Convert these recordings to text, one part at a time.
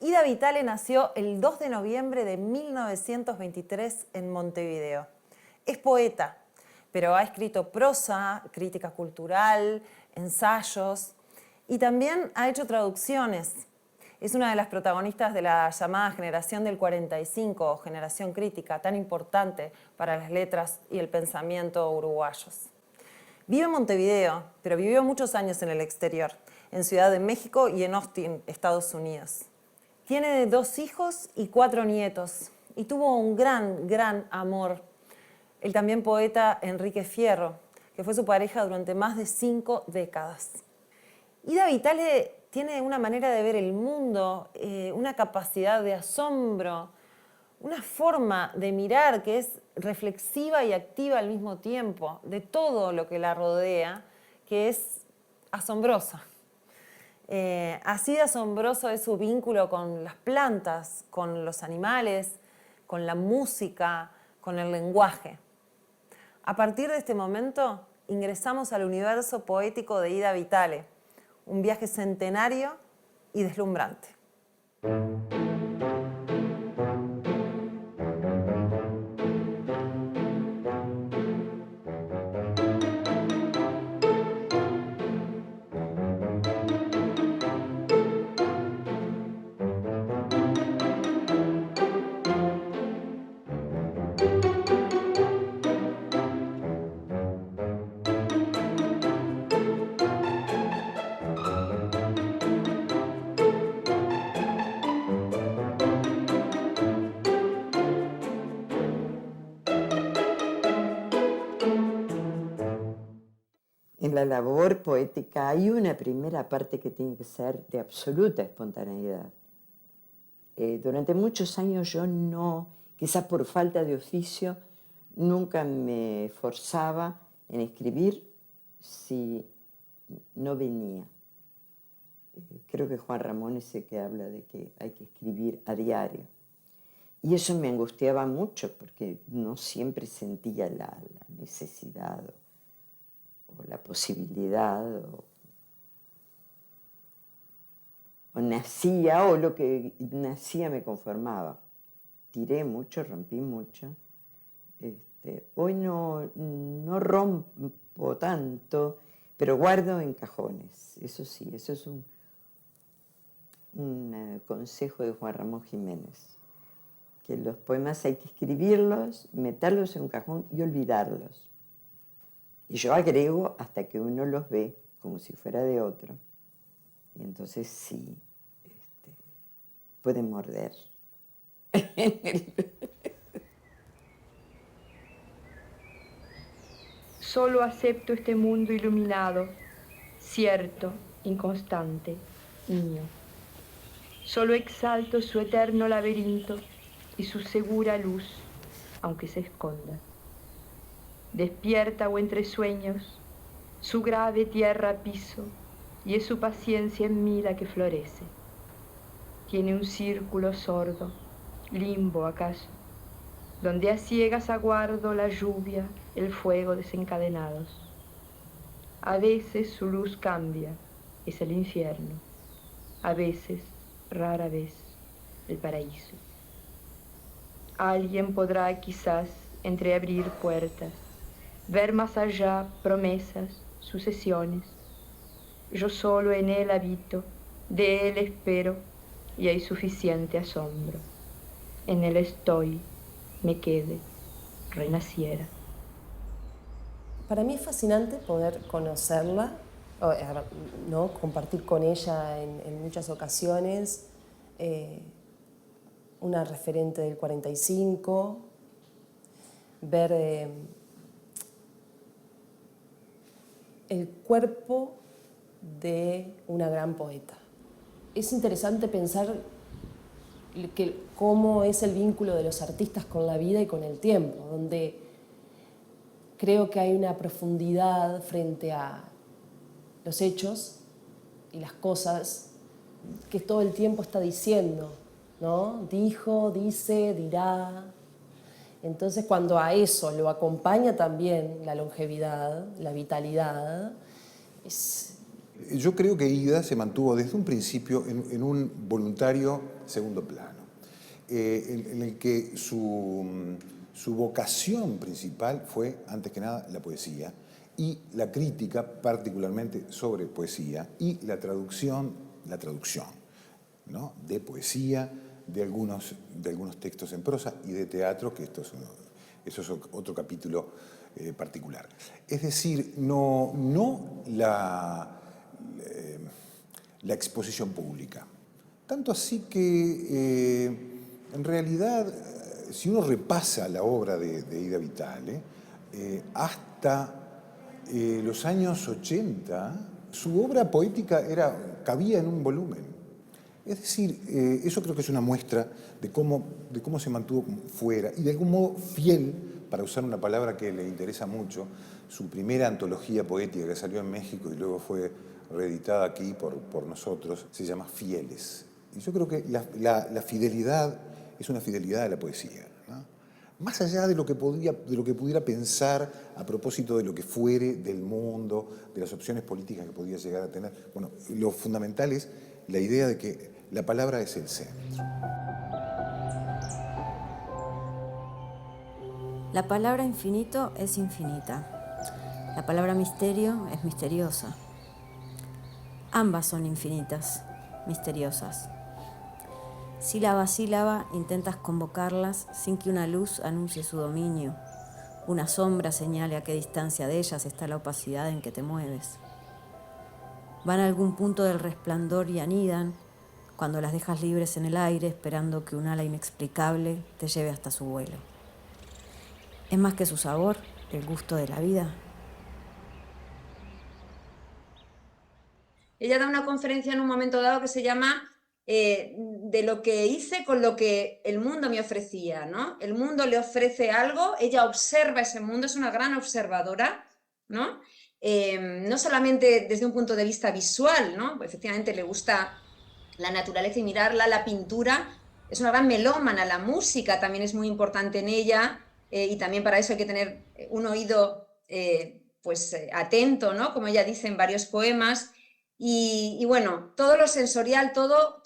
Ida Vitale nació el 2 de noviembre de 1923 en Montevideo. Es poeta, pero ha escrito prosa, crítica cultural, ensayos y también ha hecho traducciones. Es una de las protagonistas de la llamada generación del 45 o generación crítica, tan importante para las letras y el pensamiento uruguayos. Vive en Montevideo, pero vivió muchos años en el exterior, en Ciudad de México y en Austin, Estados Unidos. Tiene 2 hijos y 4 nietos y tuvo un gran amor, el también poeta Enrique Fierro, que fue su pareja durante más de 5 décadas. Ida Vitale tiene una manera de ver el mundo, una capacidad de asombro, una forma de mirar que es reflexiva y activa al mismo tiempo de todo lo que la rodea, que es asombrosa. Así de asombroso es su vínculo con las plantas, con los animales, con la música, con el lenguaje. A partir de este momento ingresamos al universo poético de Ida Vitale, un viaje centenario y deslumbrante. En la labor poética hay una primera parte que tiene que ser de absoluta espontaneidad. Durante muchos años yo no, quizás por falta de oficio, nunca me forzaba en escribir si no venía. Creo que Juan Ramón es el que habla de que hay que escribir a diario. Y eso me angustiaba mucho porque no siempre sentía la necesidad o la posibilidad, o nacía, o lo que nacía me conformaba. Tiré mucho, rompí mucho. Hoy no rompo tanto, pero guardo en cajones. Eso sí, eso es un consejo de Juan Ramón Jiménez, que los poemas hay que escribirlos, meterlos en un cajón y olvidarlos. Y yo agrego hasta que uno los ve como si fuera de otro. Y entonces sí, pueden morder. Solo acepto este mundo iluminado, cierto, inconstante, mío. Solo exalto su eterno laberinto y su segura luz, aunque se esconda. Despierta o entre sueños, su grave tierra piso, y es su paciencia en mí la que florece. Tiene un círculo sordo, limbo acaso, donde a ciegas aguardo la lluvia, el fuego desencadenados. A veces su luz cambia, es el infierno. A veces, rara vez, el paraíso. Alguien podrá quizás entreabrir puertas, ver más allá promesas, sucesiones. Yo solo en él habito, de él espero, y hay suficiente asombro. En él estoy, me quede, renaciera. Para mí es fascinante poder conocerla, ¿no? Compartir con ella en muchas ocasiones, una referente del 45, ver el cuerpo de una gran poeta. Es interesante pensar cómo es el vínculo de los artistas con la vida y con el tiempo, donde creo que hay una profundidad frente a los hechos y las cosas que todo el tiempo está diciendo, ¿no? Dijo, dice, dirá. Entonces, cuando a eso lo acompaña también la longevidad, la vitalidad, es Yo creo que Ida se mantuvo desde un principio en un voluntario segundo plano, en el que su vocación principal fue, antes que nada, la poesía y la crítica, particularmente sobre poesía, y la traducción, ¿no?, de poesía, de algunos textos en prosa y de teatro, que eso es otro capítulo particular. Es decir, no la exposición pública. Tanto así que, en realidad, si uno repasa la obra de Ida Vitale, hasta los años 80, su obra poética cabía en un volumen. Es decir, eso creo que es una muestra de cómo se mantuvo fuera y de algún modo fiel, para usar una palabra que le interesa mucho, su primera antología poética que salió en México y luego fue reeditada aquí por nosotros, se llama Fieles. Y yo creo que la fidelidad es una fidelidad a la poesía, ¿no? Más allá de lo que pudiera pensar a propósito de lo que fuere, del mundo, de las opciones políticas que podía llegar a tener. Bueno, lo fundamental es la idea de que la palabra es el centro. La palabra infinito es infinita. La palabra misterio es misteriosa. Ambas son infinitas, misteriosas. Sílaba a sílaba intentas convocarlas sin que una luz anuncie su dominio, una sombra señale a qué distancia de ellas está la opacidad en que te mueves. Van a algún punto del resplandor y anidan cuando las dejas libres en el aire, esperando que un ala inexplicable te lleve hasta su vuelo. Es más que su sabor, el gusto de la vida. Ella da una conferencia en un momento dado que se llama de lo que hice con lo que el mundo me ofrecía, ¿no? El mundo le ofrece algo, ella observa ese mundo, es una gran observadora, ¿no? No solamente desde un punto de vista visual, ¿no? Pues efectivamente le gusta la naturaleza y mirarla, la pintura, es una gran melómana, la música también es muy importante en ella, y también para eso hay que tener un oído atento, ¿no? Como ella dice en varios poemas. Y bueno, todo lo sensorial, todo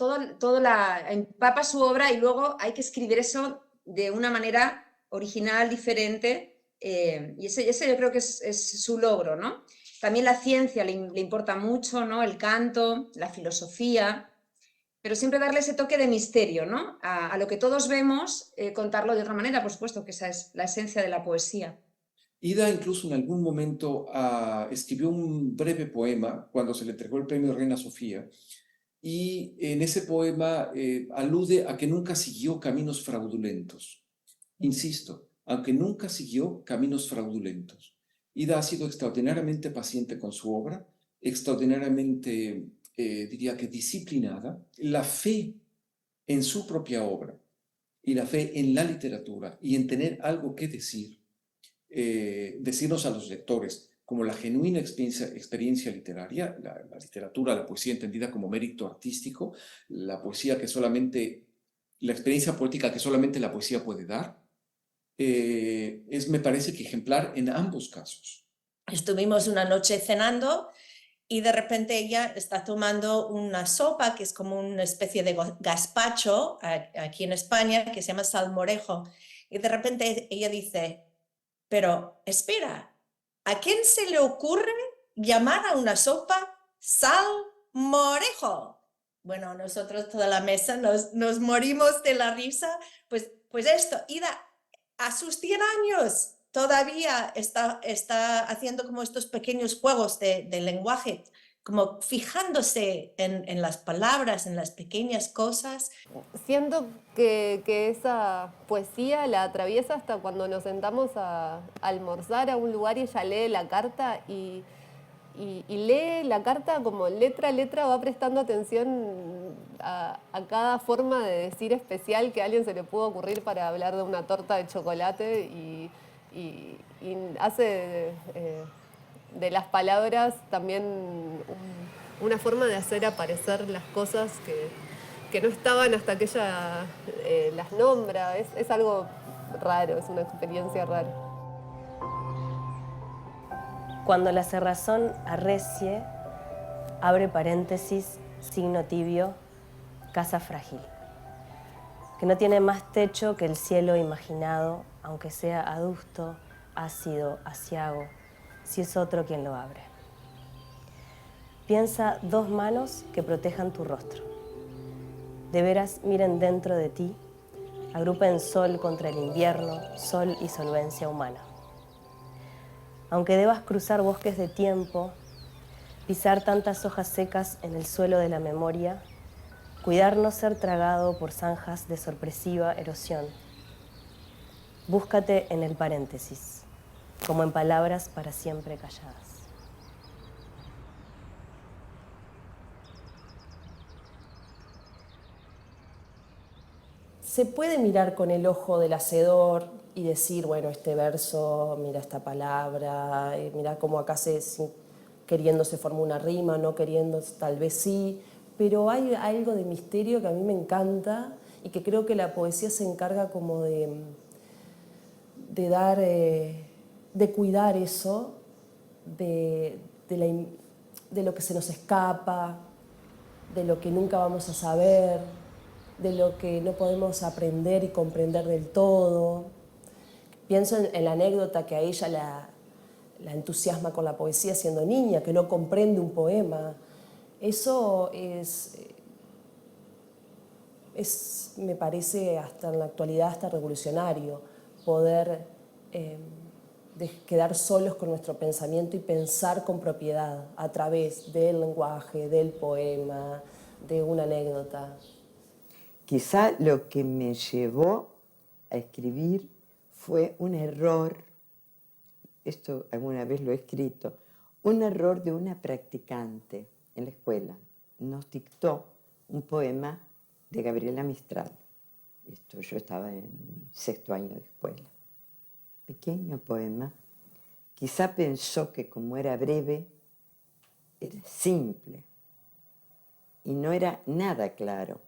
empapa su obra, y luego hay que escribir eso de una manera original, diferente, y ese yo creo que es su logro, ¿no? También la ciencia le importa mucho, ¿no? El canto, la filosofía, pero siempre darle ese toque de misterio, ¿no? A lo que todos vemos, contarlo de otra manera, por supuesto, que esa es la esencia de la poesía. Ida incluso en algún momento escribió un breve poema cuando se le entregó el premio Reina Sofía, y en ese poema alude a que nunca siguió caminos fraudulentos. Insisto, aunque nunca siguió caminos fraudulentos. Ida ha sido extraordinariamente paciente con su obra, extraordinariamente, diría que disciplinada. La fe en su propia obra y la fe en la literatura y en tener algo que decirnos a los lectores como la genuina experiencia literaria, la literatura, la poesía entendida como mérito artístico, la poesía la experiencia poética que solamente la poesía puede dar, me parece que ejemplar en ambos casos. Estuvimos una noche cenando y de repente ella está tomando una sopa que es como una especie de gazpacho aquí en España, que se llama salmorejo, y de repente ella dice: pero espera, ¿a quién se le ocurre llamar a una sopa salmorejo? Bueno, nosotros toda la mesa nos morimos de la risa. Pues esto, Ida a sus 100 años todavía está haciendo como estos pequeños juegos de lenguaje, como fijándose en las palabras, en las pequeñas cosas. Siento que esa poesía la atraviesa hasta cuando nos sentamos a almorzar a un lugar y ella lee la carta y lee la carta como letra a letra, va prestando atención a cada forma de decir especial que a alguien se le pudo ocurrir para hablar de una torta de chocolate, y hace de las palabras también una forma de hacer aparecer las cosas que no estaban hasta que ella las nombra. Es algo raro, es una experiencia rara. Cuando la cerrazón arrecie, abre paréntesis, signo tibio, casa frágil, que no tiene más techo que el cielo imaginado, aunque sea adusto, ácido, aciago, si es otro quien lo abre. Piensa 2 manos que protejan tu rostro. De veras miren dentro de ti, agrupen sol contra el invierno, sol y solvencia humana. Aunque debas cruzar bosques de tiempo, pisar tantas hojas secas en el suelo de la memoria, cuidar no ser tragado por zanjas de sorpresiva erosión. Búscate en el paréntesis, como en palabras para siempre calladas. Se puede mirar con el ojo del hacedor y decir, bueno, este verso, mira esta palabra, mira cómo acá queriendo se formó una rima, no queriendo tal vez sí, pero hay algo de misterio que a mí me encanta y que creo que la poesía se encarga como de dar, de cuidar eso, de lo que se nos escapa, de lo que nunca vamos a saber, de lo que no podemos aprender y comprender del todo. Pienso en la anécdota que a ella la entusiasma con la poesía siendo niña, que no comprende un poema. Eso me parece hasta en la actualidad hasta revolucionario, poder quedar solos con nuestro pensamiento y pensar con propiedad a través del lenguaje, del poema, de una anécdota. Quizá lo que me llevó a escribir fue un error, esto alguna vez lo he escrito, un error de una practicante en la escuela. Nos dictó un poema de Gabriela Mistral. Yo estaba en 6º año de escuela. Pequeño poema. Quizá pensó que como era breve, era simple y no era nada claro.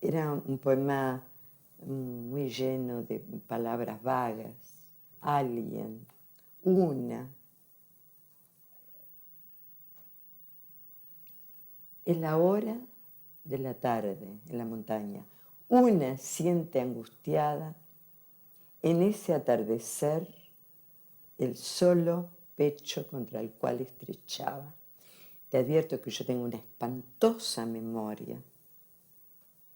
Era un poema muy lleno de palabras vagas, alguien, una. Es la hora de la tarde en la montaña. Una siente angustiada en ese atardecer el solo pecho contra el cual estrechaba. Te advierto que yo tengo una espantosa memoria,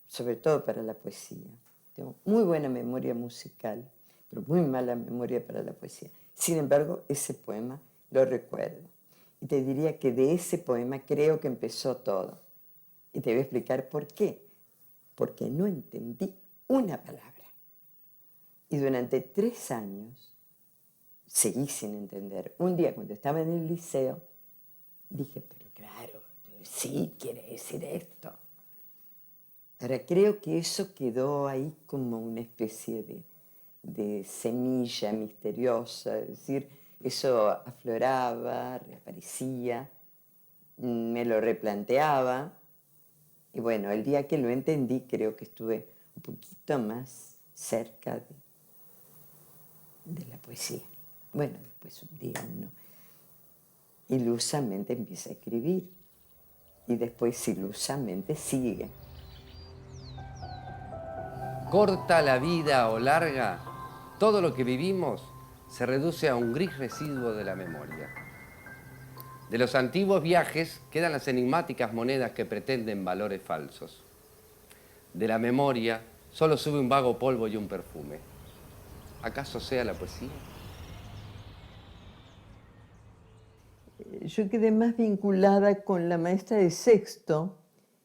sobre todo para la poesía. Tengo muy buena memoria musical, pero muy mala memoria para la poesía. Sin embargo, ese poema lo recuerdo. Y te diría que de ese poema creo que empezó todo. Y te voy a explicar por qué. Porque no entendí una palabra. Y durante 3 años seguí sin entender. Un día, cuando estaba en el liceo, dije, pero claro, sí quiere decir esto. Ahora, creo que eso quedó ahí como una especie de semilla misteriosa, es decir, eso afloraba, reaparecía, me lo replanteaba, y bueno, el día que lo entendí creo que estuve un poquito más cerca de la poesía. Bueno, después un día uno ilusamente empieza a escribir y después ilusamente sigue. Corta la vida o larga, todo lo que vivimos se reduce a un gris residuo de la memoria. De los antiguos viajes quedan las enigmáticas monedas que pretenden valores falsos. De la memoria solo sube un vago polvo y un perfume. ¿Acaso sea la poesía? Yo quedé más vinculada con la maestra de sexto,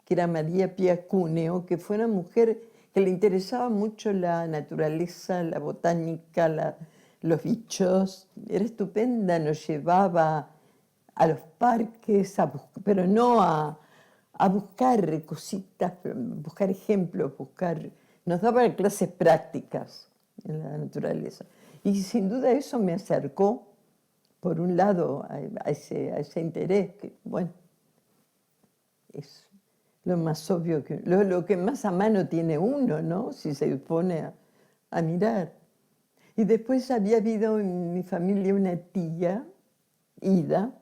que era María Pía Cúneo, que fue una mujer que le interesaba mucho la naturaleza, la botánica, los bichos. Era estupenda, nos llevaba a los parques, pero no a buscar cositas, buscar ejemplos, nos daba clases prácticas en la naturaleza. Y sin duda eso me acercó, por un lado, a ese interés, que bueno, es lo más obvio, lo que más a mano tiene uno, ¿no? Si se pone a mirar. Y después había habido en mi familia una tía, Ida,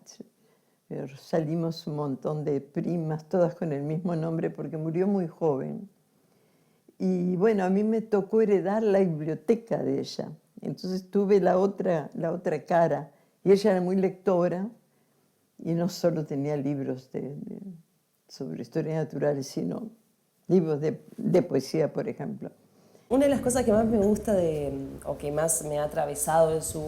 pero salimos un montón de primas, todas con el mismo nombre, porque murió muy joven. Y bueno, a mí me tocó heredar la biblioteca de ella. Entonces tuve la otra cara. Y ella era muy lectora y no solo tenía libros sobre historia natural, sino libros de poesía, por ejemplo. Una de las cosas que más me gusta o que más me ha atravesado en su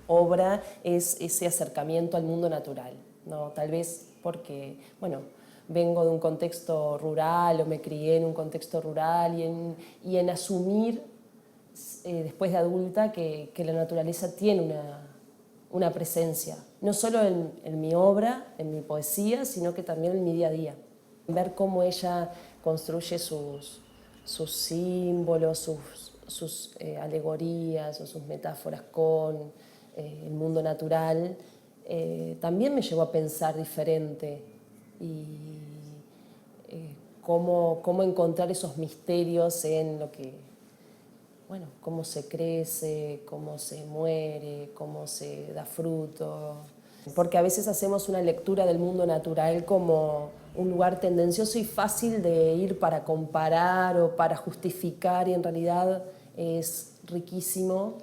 obra es ese acercamiento al mundo natural, ¿no? Tal vez porque, bueno, vengo de un contexto rural o me crié en un contexto rural y en asumir después de adulta que la naturaleza tiene una presencia, no solo en mi obra, en mi poesía, sino que también en mi día a día. Ver cómo ella construye sus símbolos, sus alegorías o sus metáforas con el mundo natural, también me llevó a pensar diferente y cómo encontrar esos misterios en lo que, bueno, cómo se crece, cómo se muere, cómo se da fruto. Porque a veces hacemos una lectura del mundo natural como un lugar tendencioso y fácil de ir para comparar o para justificar, y en realidad es riquísimo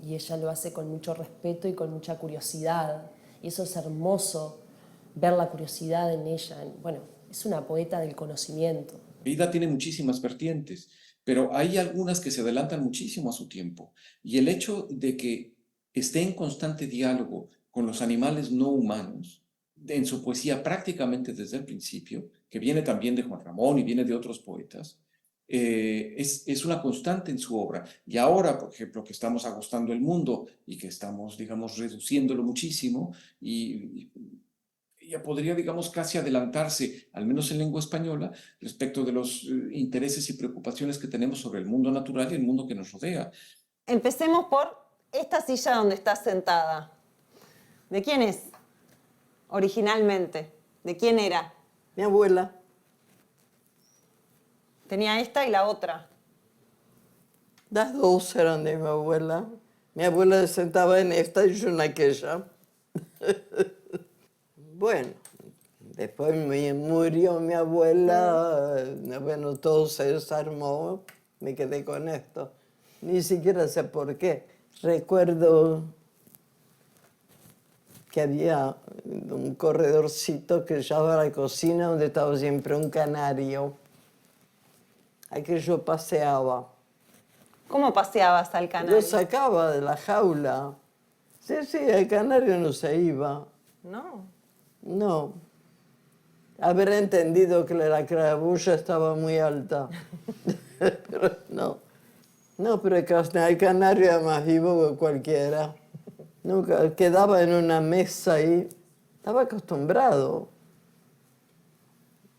y ella lo hace con mucho respeto y con mucha curiosidad. Y eso es hermoso, ver la curiosidad en ella. Bueno, es una poeta del conocimiento. Ida tiene muchísimas vertientes, pero hay algunas que se adelantan muchísimo a su tiempo. Y el hecho de que esté en constante diálogo con los animales no humanos, en su poesía prácticamente desde el principio, que viene también de Juan Ramón y viene de otros poetas, es una constante en su obra. Y ahora, por ejemplo, que estamos agostando el mundo y que estamos, digamos, reduciéndolo muchísimo, y ya podría, digamos, casi adelantarse, al menos en lengua española, respecto de los intereses y preocupaciones que tenemos sobre el mundo natural y el mundo que nos rodea. Empecemos por esta silla donde estás sentada. ¿De quién es? Originalmente. ¿De quién era? Mi abuela. Tenía esta y la otra. Las dos eran de mi abuela. Mi abuela se sentaba en esta y yo en aquella. Bueno, después murió mi abuela, bueno, todo se desarmó, me quedé con esto. Ni siquiera sé por qué. Recuerdo que había un corredorcito que llevaba a la cocina donde estaba siempre un canario. Aquí yo paseaba. ¿Cómo paseabas al canario? Lo sacaba de la jaula. Sí, el canario no se iba. No. No. Haber entendido que la claraboya estaba muy alta. Pero no. No, pero el canario era más vivo que cualquiera. Nunca quedaba en una mesa ahí. Estaba acostumbrado.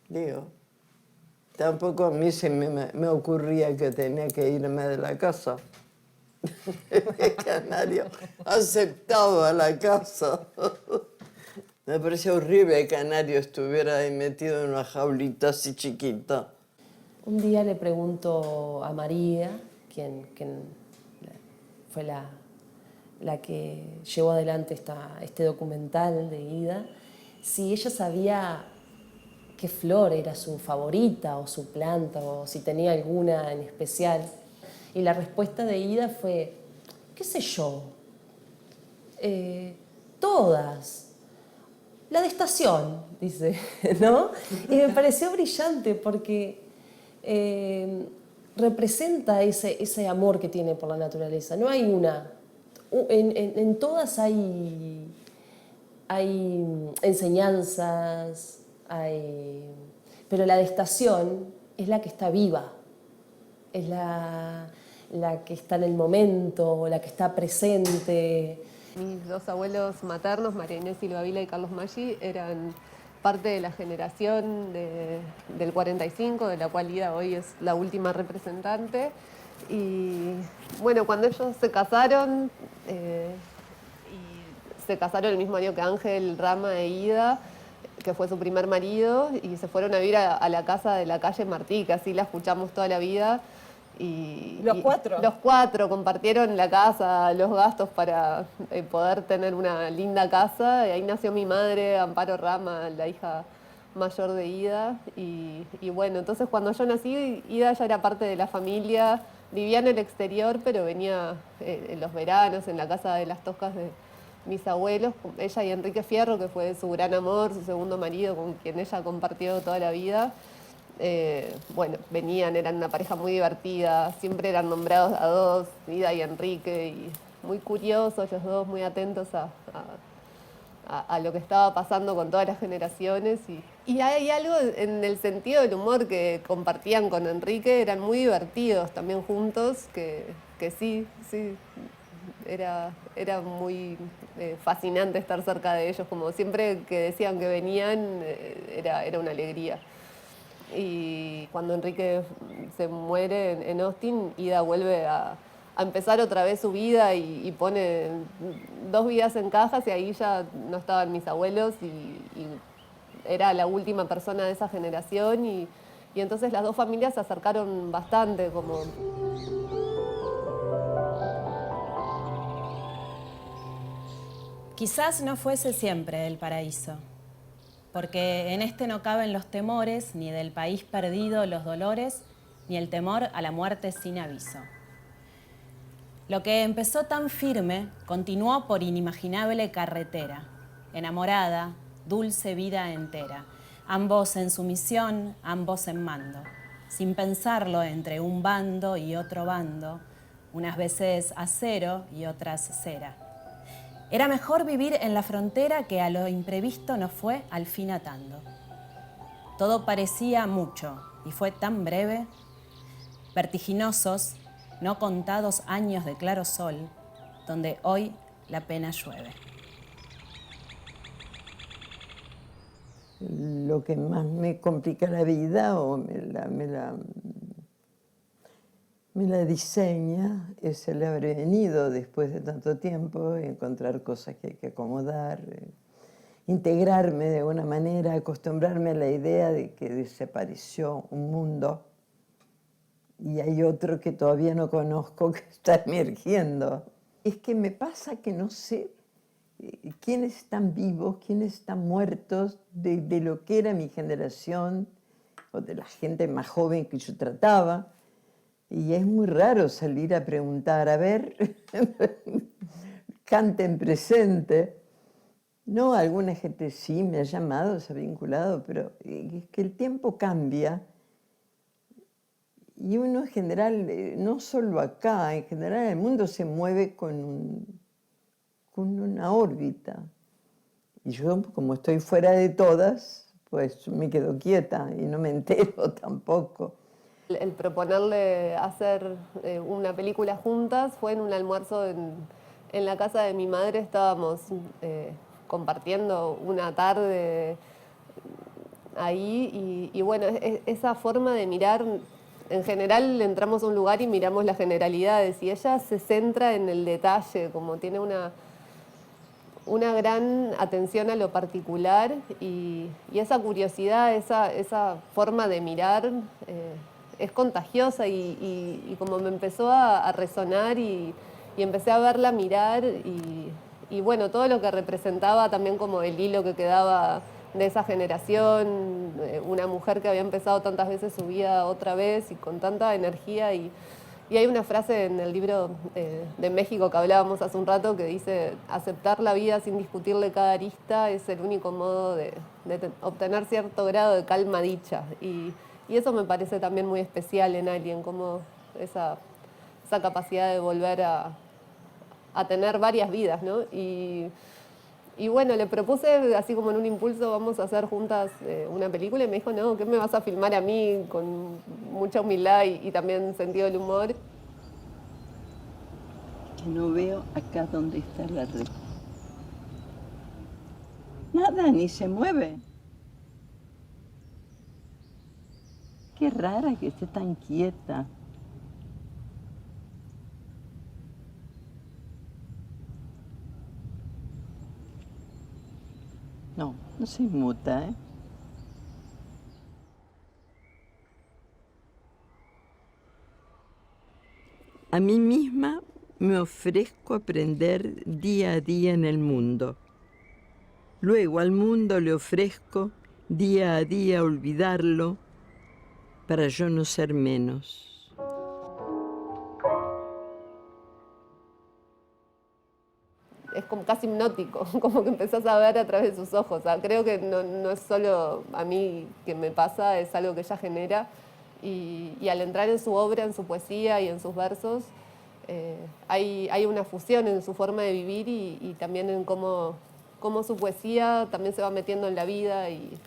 Digo, tampoco a mí se me ocurría que tenía que irme de la casa. El canario aceptaba la casa. Me parecía horrible que el canario estuviera ahí metido en una jaulita así chiquita. Un día le pregunto a María, quien fue la que llevó adelante este documental de Ida, si ella sabía qué flor era su favorita o su planta o si tenía alguna en especial. Y la respuesta de Ida fue, qué sé yo, todas. La de estación, dice, ¿no? Y me pareció brillante porque representa ese amor que tiene por la naturaleza. No hay una. En todas hay enseñanzas, pero la de estación es la que está viva, es la que está en el momento, la que está presente. Mis dos abuelos maternos, María Inés Silva Vila y Carlos Maggi, eran parte de la generación del 45, de la cual Ida hoy es la última representante. Y bueno, cuando ellos se casaron, y se casaron el mismo año que Ángel Rama e Ida, que fue su primer marido, y se fueron a vivir a la casa de la calle Martí, que así la escuchamos toda la vida. ¿Los cuatro? Los cuatro compartieron la casa, los gastos para poder tener una linda casa. Y ahí nació mi madre, Amparo Rama, la hija mayor de Ida. Y bueno, entonces cuando yo nací, Ida ya era parte de la familia. Vivía en el exterior, pero venía en los veranos en la casa de las Toscas de mis abuelos. Ella y Enrique Fierro, que fue su gran amor, su segundo marido, con quien ella compartió toda la vida. Bueno, venían, eran una pareja muy divertida, siempre eran nombrados a dos, Ida y Enrique, y muy curiosos los dos, muy atentos a lo que estaba pasando con todas las generaciones. Y hay algo en el sentido del humor que compartían con Enrique, eran muy divertidos también juntos, que sí, era muy fascinante estar cerca de ellos, como siempre que decían que venían, era una alegría. Y cuando Enrique se muere en Austin, Ida vuelve a empezar otra vez su vida y pone 2 vidas en cajas, y ahí ya no estaban mis abuelos y era la última persona de esa generación, y entonces las dos familias se acercaron bastante, como... Quizás no fuese siempre el paraíso, porque en este no caben los temores, ni del país perdido los dolores, ni el temor a la muerte sin aviso. Lo que empezó tan firme, continuó por inimaginable carretera, enamorada, dulce vida entera, ambos en sumisión, ambos en mando, sin pensarlo entre un bando y otro bando, unas veces acero y otras cera. Era mejor vivir en la frontera que a lo imprevisto nos fue al fin atando. Todo parecía mucho y fue tan breve, vertiginosos, no contados años de claro sol, donde hoy la pena llueve. Lo que más me complica la vida o me la diseña es el haber venido después de tanto tiempo, encontrar cosas que hay que acomodar, integrarme de alguna manera, acostumbrarme a la idea de que desapareció un mundo y hay otro que todavía no conozco que está emergiendo. Es que me pasa que no sé quiénes están vivos, quiénes están muertos de lo que era mi generación o de la gente más joven que yo trataba. Y es muy raro salir a preguntar, a ver, canten presente. No, alguna gente sí me ha llamado, se ha vinculado, pero es que el tiempo cambia. Y uno en general, no solo acá, en general el mundo se mueve con una órbita. Y yo, como estoy fuera de todas, pues me quedo quieta y no me entero tampoco. El proponerle hacer una película juntas fue en un almuerzo en la casa de mi madre. Estábamos compartiendo una tarde ahí y bueno, esa forma de mirar, en general entramos a un lugar y miramos las generalidades y ella se centra en el detalle, como tiene una gran atención a lo particular y esa curiosidad, esa forma de mirar es contagiosa y como me empezó a resonar y empecé a verla mirar y bueno, todo lo que representaba también como el hilo que quedaba de esa generación, una mujer que había empezado tantas veces su vida otra vez y con tanta energía y hay una frase en el libro de México que hablábamos hace un rato que dice: aceptar la vida sin discutirle cada arista es el único modo de obtener cierto grado de calma dicha. Y eso me parece también muy especial en alguien, como esa capacidad de volver a tener varias vidas, ¿no? Y bueno, le propuse, así como en un impulso, vamos a hacer juntas una película, y me dijo, no, ¿qué me vas a filmar a mí? Con mucha humildad y también sentido del humor. Que no veo acá donde está la red. Nada, ni se mueve. Qué rara que esté tan quieta. No, no se inmuta, ¿eh? A mí misma me ofrezco aprender día a día en el mundo. Luego al mundo le ofrezco día a día olvidarlo para yo no ser menos. Es como casi hipnótico, como que empezás a ver a través de sus ojos. O sea, creo que no es solo a mí que me pasa, es algo que ella genera. Y al entrar en su obra, en su poesía y en sus versos, hay una fusión en su forma de vivir y también en cómo su poesía también se va metiendo en la vida y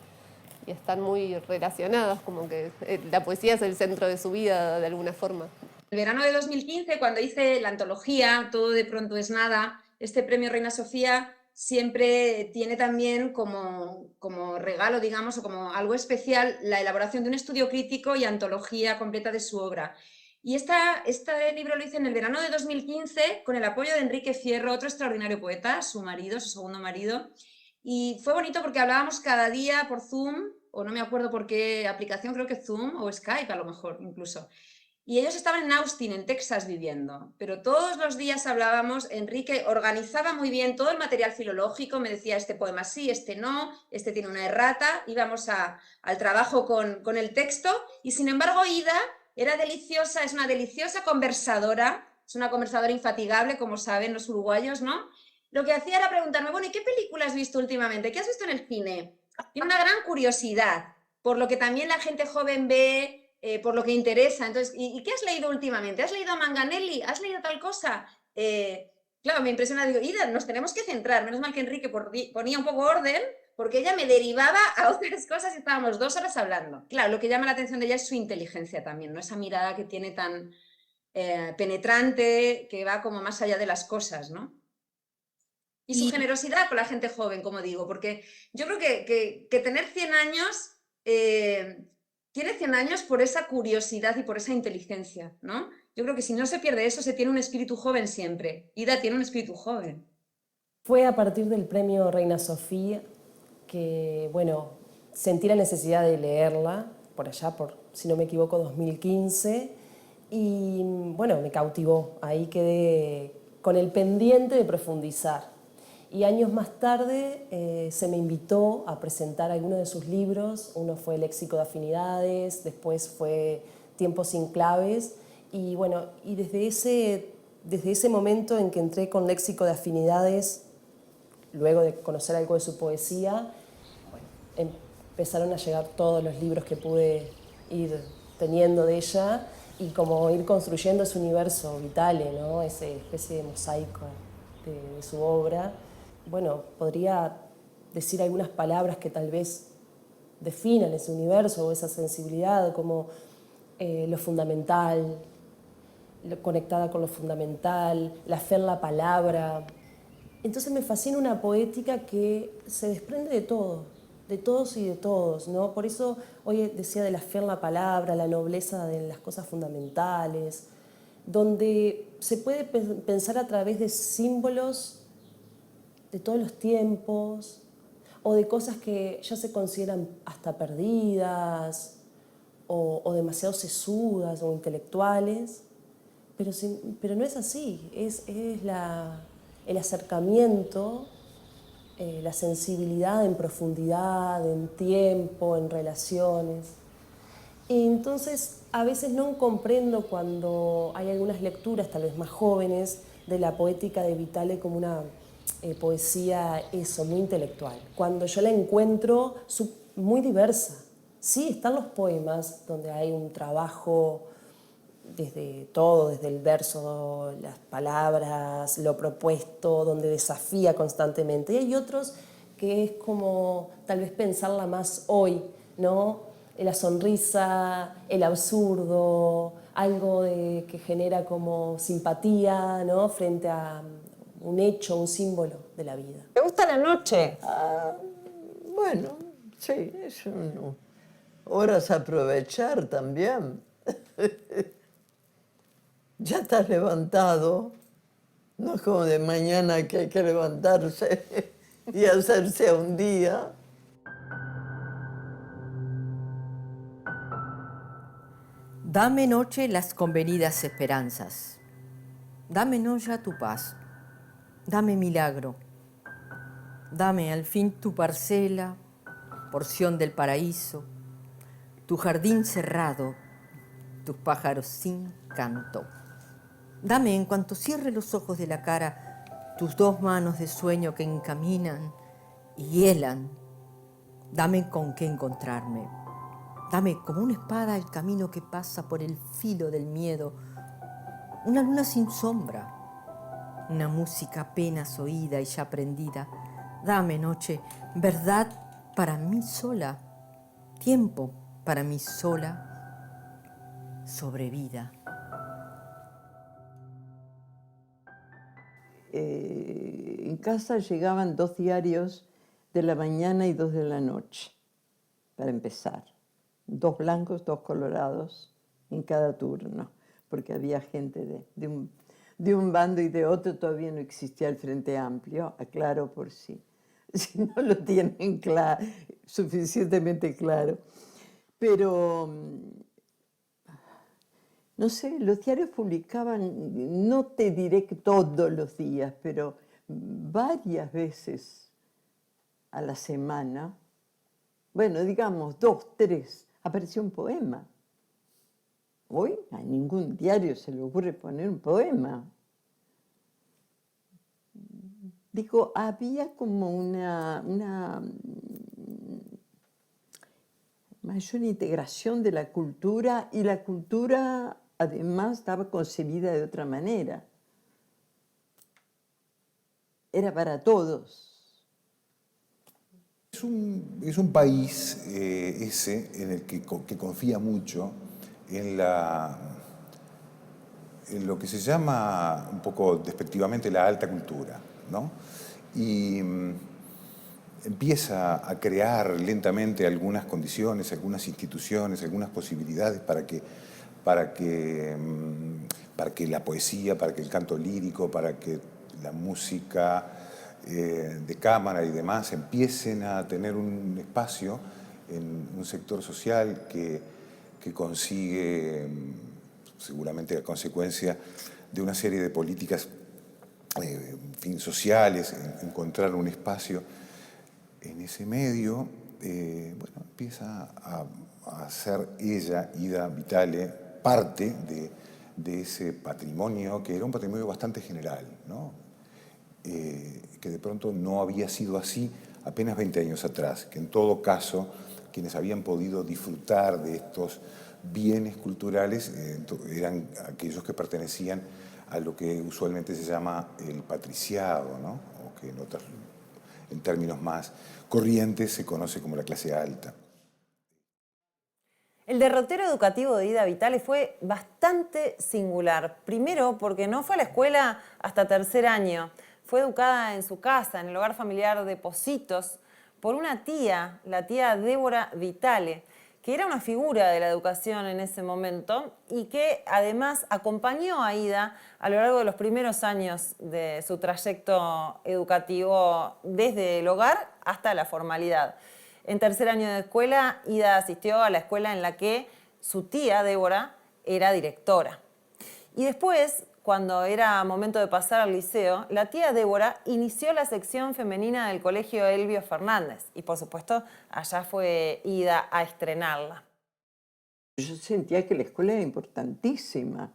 están muy relacionadas, como que la poesía es el centro de su vida de alguna forma. El verano de 2015, cuando hice la antología Todo de pronto es nada, este premio Reina Sofía siempre tiene también como regalo, digamos, o como algo especial, la elaboración de un estudio crítico y antología completa de su obra. Y este libro lo hice en el verano de 2015 con el apoyo de Enrique Fierro, otro extraordinario poeta, su marido, su segundo marido. Y fue bonito porque hablábamos cada día por Zoom, o no me acuerdo por qué aplicación, creo que Zoom o Skype a lo mejor incluso. Y ellos estaban en Austin, en Texas, viviendo, pero todos los días hablábamos. Enrique organizaba muy bien todo el material filológico, me decía este poema sí, este no, este tiene una errata, íbamos al trabajo con el texto, y sin embargo Ida era deliciosa, es una deliciosa conversadora, es una conversadora infatigable, como saben los uruguayos, ¿no? Lo que hacía era preguntarme, bueno, ¿y qué película has visto últimamente? ¿Qué has visto en el cine? Tiene una gran curiosidad, por lo que también la gente joven ve, por lo que interesa. Entonces, ¿y qué has leído últimamente? ¿Has leído a Manganelli? ¿Has leído tal cosa? Claro, me impresiona, digo, Ida, nos tenemos que centrar. Menos mal que Enrique ponía un poco orden, porque ella me derivaba a otras cosas y estábamos 2 horas hablando. Claro, lo que llama la atención de ella es su inteligencia también, ¿no? Esa mirada que tiene tan penetrante, que va como más allá de las cosas, ¿no? Y su generosidad con la gente joven, como digo, porque yo creo que tener 100 años... tiene 100 años por esa curiosidad y por esa inteligencia, ¿no? Yo creo que si no se pierde eso, se tiene un espíritu joven siempre. Ida tiene un espíritu joven. Fue a partir del premio Reina Sofía que, bueno, sentí la necesidad de leerla, por allá, si no me equivoco, 2015, y, bueno, me cautivó. Ahí quedé con el pendiente de profundizar. Y años más tarde se me invitó a presentar algunos de sus libros. Uno fue Léxico de Afinidades, después fue Tiempos sin claves. Y bueno, y desde ese momento en que entré con Léxico de Afinidades, luego de conocer algo de su poesía, bueno, empezaron a llegar todos los libros que pude ir teniendo de ella y como ir construyendo ese universo Vitale, ¿no? Esa especie de mosaico de su obra. Bueno, podría decir algunas palabras que tal vez definan ese universo o esa sensibilidad, como lo fundamental, conectada con lo fundamental, la fe en la palabra. Entonces me fascina una poética que se desprende de todo, de todos y de todos, ¿no? Por eso hoy decía de la fe en la palabra, la nobleza de las cosas fundamentales, donde se puede pensar a través de símbolos de todos los tiempos, o de cosas que ya se consideran hasta perdidas, o demasiado sesudas o intelectuales, pero no es así, es el acercamiento, la sensibilidad en profundidad, en tiempo, en relaciones. Y entonces a veces no comprendo cuando hay algunas lecturas, tal vez más jóvenes, de la poética de Vitale como una poesía muy intelectual. Cuando yo la encuentro muy diversa. Sí, están los poemas donde hay un trabajo desde el verso, las palabras, lo propuesto, donde desafía constantemente. Y hay otros que es como tal vez pensarla más hoy, ¿no? La sonrisa, el absurdo, algo que genera como simpatía, ¿no? Frente a un hecho, un símbolo de la vida. ¿Te gusta la noche? Bueno, sí, es horas a aprovechar también. Ya estás levantado, no es como de mañana que hay que levantarse y hacerse a un día. Dame noche las convenidas esperanzas, Dame no ya tu paz, dame milagro, dame al fin tu parcela, porción del paraíso, tu jardín cerrado, tus pájaros sin canto. Dame en cuanto cierre los ojos de la cara, tus dos manos de sueño que encaminan y hielan. Dame con qué encontrarme. Dame como una espada el camino que pasa por el filo del miedo. Una luna sin sombra. Una música apenas oída y ya aprendida. Dame, noche, verdad para mí sola. Tiempo para mí sola. Sobrevida. En casa llegaban 2 diarios de la mañana y 2 de la noche, para empezar. 2 blancos, 2 colorados en cada turno, porque había gente de un bando y de otro. Todavía no existía el Frente Amplio, aclaro por si no lo tienen suficientemente claro. Pero, no sé, los diarios publicaban, no te diré que todos los días, pero varias veces a la semana, bueno, digamos 2, 3, aparecía un poema. Hoy a ningún diario se le ocurre poner un poema. Digo, había como una mayor integración de la cultura, y la cultura además estaba concebida de otra manera. Era para todos. Es un país ese en el que confía mucho en lo que se llama un poco despectivamente la alta cultura, ¿no? Y empieza a crear lentamente algunas condiciones, algunas instituciones, algunas posibilidades para que la poesía, para que el canto lírico, para que la música de cámara y demás empiecen a tener un espacio en un sector social que consigue, seguramente a consecuencia de una serie de políticas sociales, encontrar un espacio en ese medio. Bueno, empieza a ser ella, Ida Vitale, parte de ese patrimonio, que era un patrimonio bastante general, ¿no? Que de pronto no había sido así apenas 20 años atrás, que en todo caso quienes habían podido disfrutar de estos bienes culturales eran aquellos que pertenecían a lo que usualmente se llama el patriciado, ¿no? O que en términos más corrientes se conoce como la clase alta. El derrotero educativo de Ida Vitale fue bastante singular. Primero, porque no fue a la escuela hasta 3er año. Fue educada en su casa, en el hogar familiar de Pocitos, por una tía, la tía Débora Vitale, que era una figura de la educación en ese momento y que además acompañó a Ida a lo largo de los primeros años de su trayecto educativo, desde el hogar hasta la formalidad. En 3er año de escuela, Ida asistió a la escuela en la que su tía Débora era directora. Y después, cuando era momento de pasar al liceo, la tía Débora inició la sección femenina del Colegio Elbio Fernández. Y por supuesto, allá fue Ida a estrenarla. Yo sentía que la escuela era importantísima.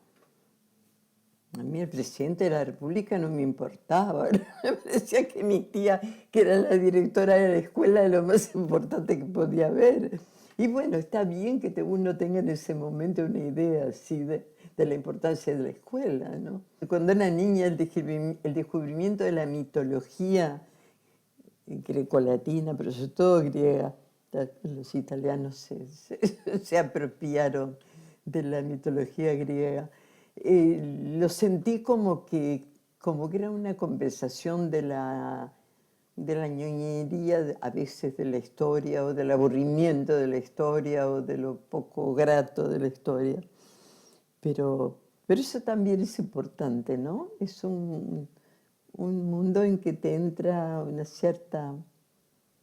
A mí el presidente de la República no me importaba. Me parecía que mi tía, que era la directora de la escuela, era lo más importante que podía haber. Y bueno, está bien que uno tenga en ese momento una idea así de la importancia de la escuela, ¿no? Cuando era niña, el descubrimiento de la mitología grecolatina, pero sobre todo griega, los italianos se apropiaron de la mitología griega. Lo sentí como que era una compensación de la ñoñería a veces de la historia, o del aburrimiento de la historia, o de lo poco grato de la historia. Pero eso también es importante, ¿no? Es un mundo en que te entra una cierta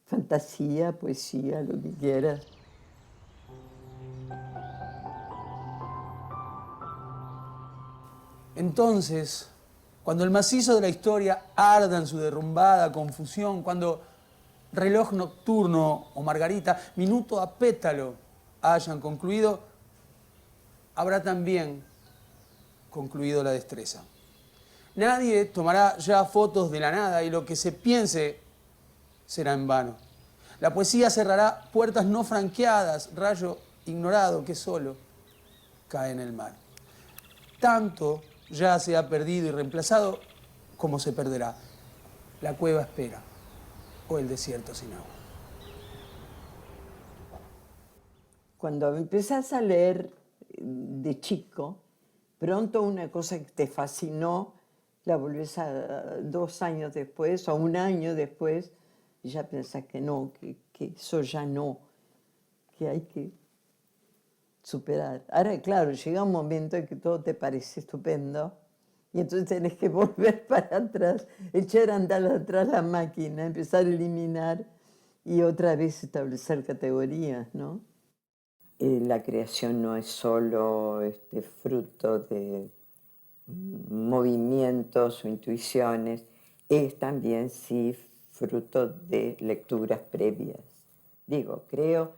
fantasía, poesía, lo que quieras. Entonces, Cuando el macizo de la historia arda en su derrumbada confusión, cuando Reloj Nocturno o Margarita, Minuto a Pétalo, hayan concluido, habrá también concluido la destreza. Nadie tomará ya fotos de la nada y lo que se piense será en vano. La poesía cerrará puertas no franqueadas, rayo ignorado que solo cae en el mar. Tanto ya se ha perdido y reemplazado como se perderá. La cueva espera o el desierto sin agua. Cuando empezás a leer de chico, pronto una cosa que te fascinó, la volvés a 2 años después o 1 año después y ya pensás que no, que eso ya no, que hay que superar. Ahora, claro, llega un momento en que todo te parece estupendo y entonces tenés que volver para atrás, echar a andar atrás la máquina, empezar a eliminar y otra vez establecer categorías, ¿no? La creación no es solo fruto de movimientos o intuiciones, es también, sí, fruto de lecturas previas. Digo, creo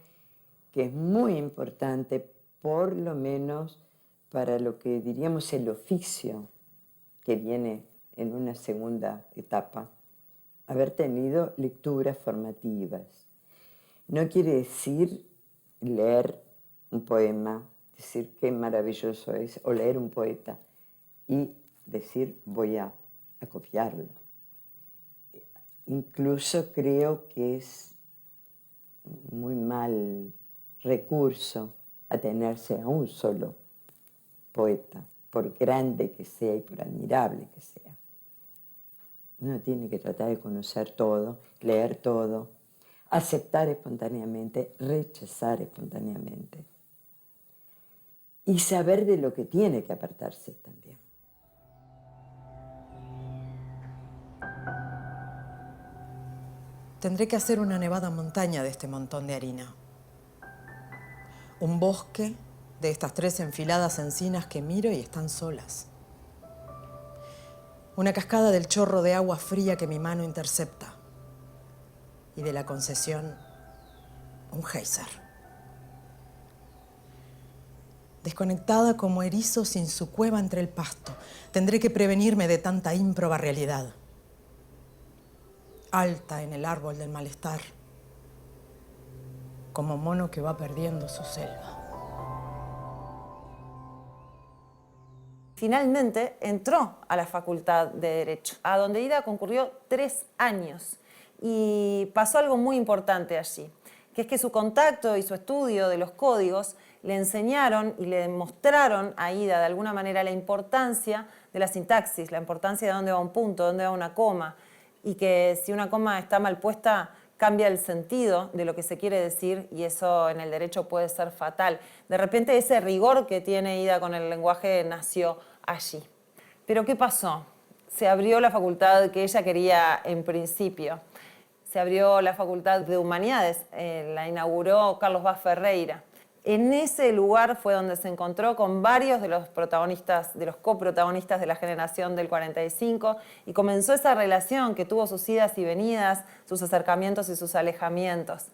que es muy importante, por lo menos para lo que diríamos el oficio, que viene en una segunda etapa, haber tenido lecturas formativas. No quiere decir leer un poema, decir qué maravilloso es, o leer un poeta y decir voy a copiarlo. Incluso creo que es muy mal recurso atenerse a un solo poeta, por grande que sea y por admirable que sea. Uno tiene que tratar de conocer todo, leer todo, aceptar espontáneamente, rechazar espontáneamente. Y saber de lo que tiene que apartarse también. Tendré que hacer una nevada montaña de este montón de harina. Un bosque de estas 3 enfiladas encinas que miro y están solas. Una cascada del chorro de agua fría que mi mano intercepta. Y de la concesión, un geyser. Desconectada como erizo sin su cueva entre el pasto, tendré que prevenirme de tanta ímproba realidad. Alta en el árbol del malestar, como mono que va perdiendo su selva. Finalmente entró a la Facultad de Derecho, a donde Ida concurrió 3 años. Y pasó algo muy importante allí, que es que su contacto y su estudio de los códigos le enseñaron y le demostraron a Ida de alguna manera la importancia de la sintaxis, la importancia de dónde va un punto, dónde va una coma, y que si una coma está mal puesta cambia el sentido de lo que se quiere decir y eso en el derecho puede ser fatal. De repente ese rigor que tiene Ida con el lenguaje nació allí. Pero ¿qué pasó? Se abrió la facultad que ella quería en principio. Se abrió la Facultad de Humanidades, la inauguró Carlos Vaz Ferreira. En ese lugar fue donde se encontró con varios de los protagonistas, de los coprotagonistas de la generación del 45 y comenzó esa relación que tuvo sus idas y venidas, sus acercamientos y sus alejamientos.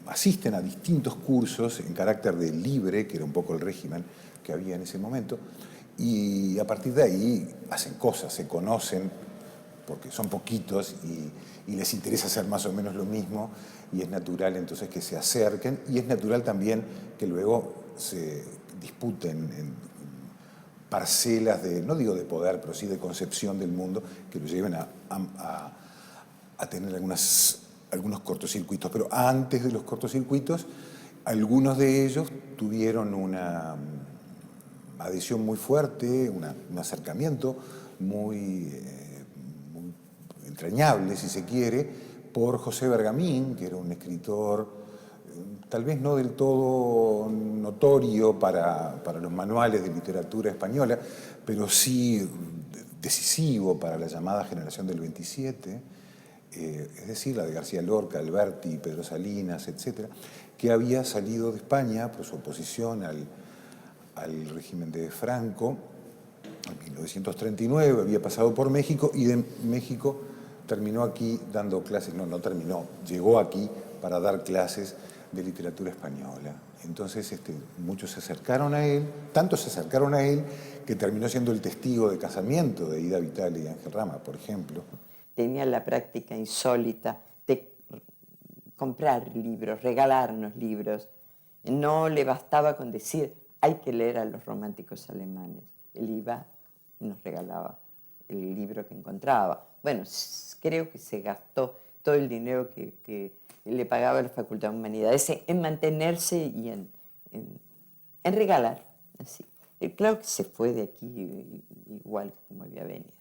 Asisten a distintos cursos en carácter de libre, que era un poco el régimen que había en ese momento, y a partir de ahí hacen cosas, se conocen, porque son poquitos y les interesa hacer más o menos lo mismo, y es natural entonces que se acerquen, y es natural también que luego se disputen en parcelas de, no digo de poder, pero sí de concepción del mundo, que lo lleven a tener algunos cortocircuitos. Pero antes de los cortocircuitos, algunos de ellos tuvieron una adhesión muy fuerte, un acercamiento muy entrañable, si se quiere, por José Bergamín, que era un escritor tal vez no del todo notorio para los manuales de literatura española, pero sí decisivo para la llamada generación del 27, es decir, la de García Lorca, Alberti, Pedro Salinas, etc., que había salido de España por su oposición al régimen de Franco en 1939, había pasado por México y de México terminó aquí dando clases, no terminó, llegó aquí para dar clases de literatura española. Entonces muchos se acercaron a él, tanto se acercaron a él que terminó siendo el testigo de casamiento de Ida Vitale y Ángel Rama, por ejemplo. Tenía la práctica insólita de comprar libros, regalarnos libros. No le bastaba con decir, hay que leer a los románticos alemanes. Él iba y nos regalaba el libro que encontraba. Bueno, creo que se gastó todo el dinero que le pagaba la Facultad de Humanidades en mantenerse y en regalar. Así. Claro que se fue de aquí igual como había venido.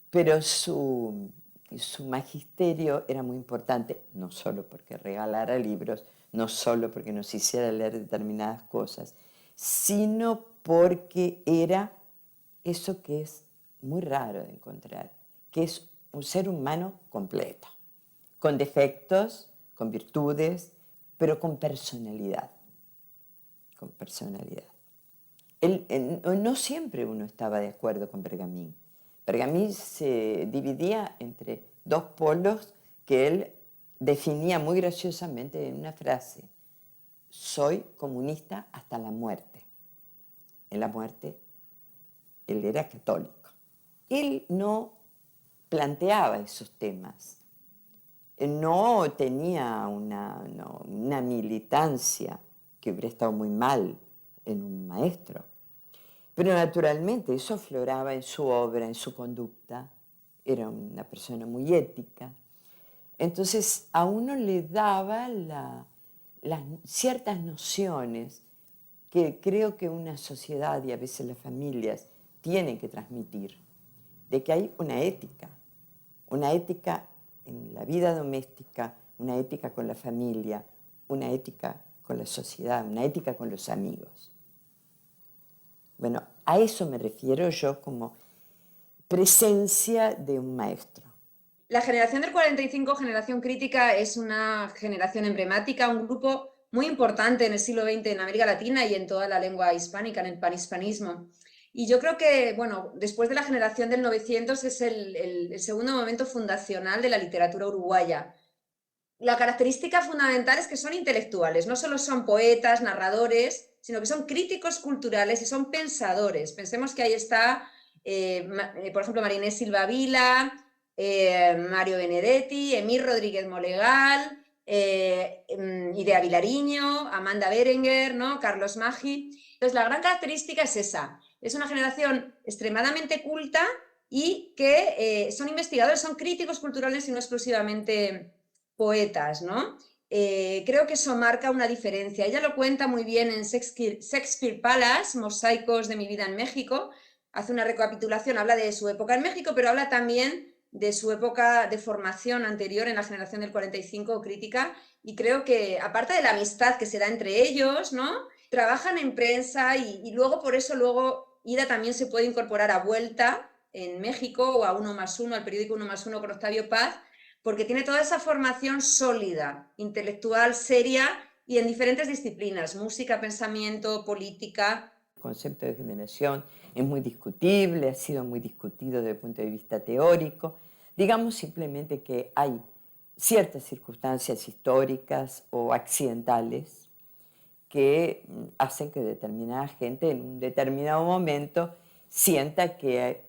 Pero su magisterio era muy importante, no solo porque regalara libros, no solo porque nos hiciera leer determinadas cosas, sino porque era eso que es muy raro de encontrar, que es un ser humano completo, con defectos, con virtudes, pero con personalidad. Con personalidad. No siempre uno estaba de acuerdo con Bergamín. Bergamín se dividía entre dos polos que él definía muy graciosamente en una frase: soy comunista hasta la muerte. En la muerte él era católico. Él no planteaba esos temas. No tenía una militancia que hubiera estado muy mal en un maestro. Pero naturalmente eso afloraba en su obra, en su conducta. Era una persona muy ética. Entonces a uno le daba ciertas nociones que creo que una sociedad y a veces las familias tienen que transmitir, de que hay una ética en la vida doméstica, una ética con la familia, una ética con la sociedad, una ética con los amigos. Bueno, a eso me refiero yo como presencia de un maestro. La generación del 45, Generación Crítica, es una generación emblemática, un grupo muy importante en el siglo XX en América Latina y en toda la lengua hispánica, en el panhispanismo. Y yo creo que, bueno, después de la generación del 900 es el segundo momento fundacional de la literatura uruguaya. La característica fundamental es que son intelectuales, no solo son poetas, narradores, sino que son críticos culturales y son pensadores. Pensemos que ahí está, por ejemplo, Marinés Silva Vila, Mario Benedetti, Emir Rodríguez Molegal, Idea Vilariño, Amanda Berenguer, ¿no? Carlos Maggi. Entonces, la gran característica es esa. Es una generación extremadamente culta y que son investigadores, son críticos culturales y no exclusivamente poetas, ¿no? Creo que eso marca una diferencia. Ella lo cuenta muy bien en Shakespeare Palace, Mosaicos de mi vida en México. Hace una recapitulación, habla de su época en México, pero habla también de su época de formación anterior en la generación del 45 crítica, y creo que, aparte de la amistad que se da entre ellos, ¿no? Trabajan en prensa y luego, por eso, Ida también se puede incorporar a Vuelta en México o a 1+1, al periódico 1+1 con Octavio Paz, porque tiene toda esa formación sólida, intelectual, seria y en diferentes disciplinas, música, pensamiento, política. El concepto de generación es muy discutible, ha sido muy discutido desde el punto de vista teórico. Digamos simplemente que hay ciertas circunstancias históricas o accidentales que hacen que determinada gente en un determinado momento sienta que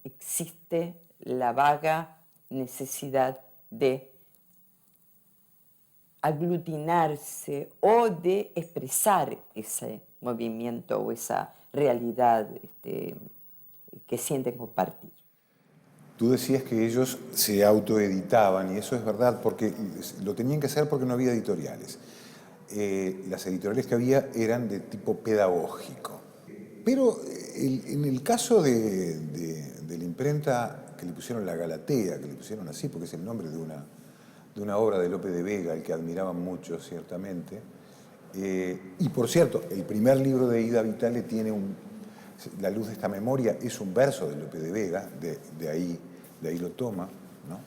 existe la vaga necesidad de aglutinarse o de expresar ese movimiento o esa realidad que sienten compartir. Tú decías que ellos se autoeditaban, y eso es verdad, porque lo tenían que hacer porque no había editoriales. Las editoriales que había eran de tipo pedagógico. Pero en el caso de la imprenta que le pusieron La Galatea, que le pusieron así porque es el nombre de una obra de Lope de Vega, el que admiraban mucho, ciertamente. Y por cierto, el primer libro de Ida Vitale tiene La luz de esta memoria, es un verso de Lope de Vega, de ahí lo toma, ¿no?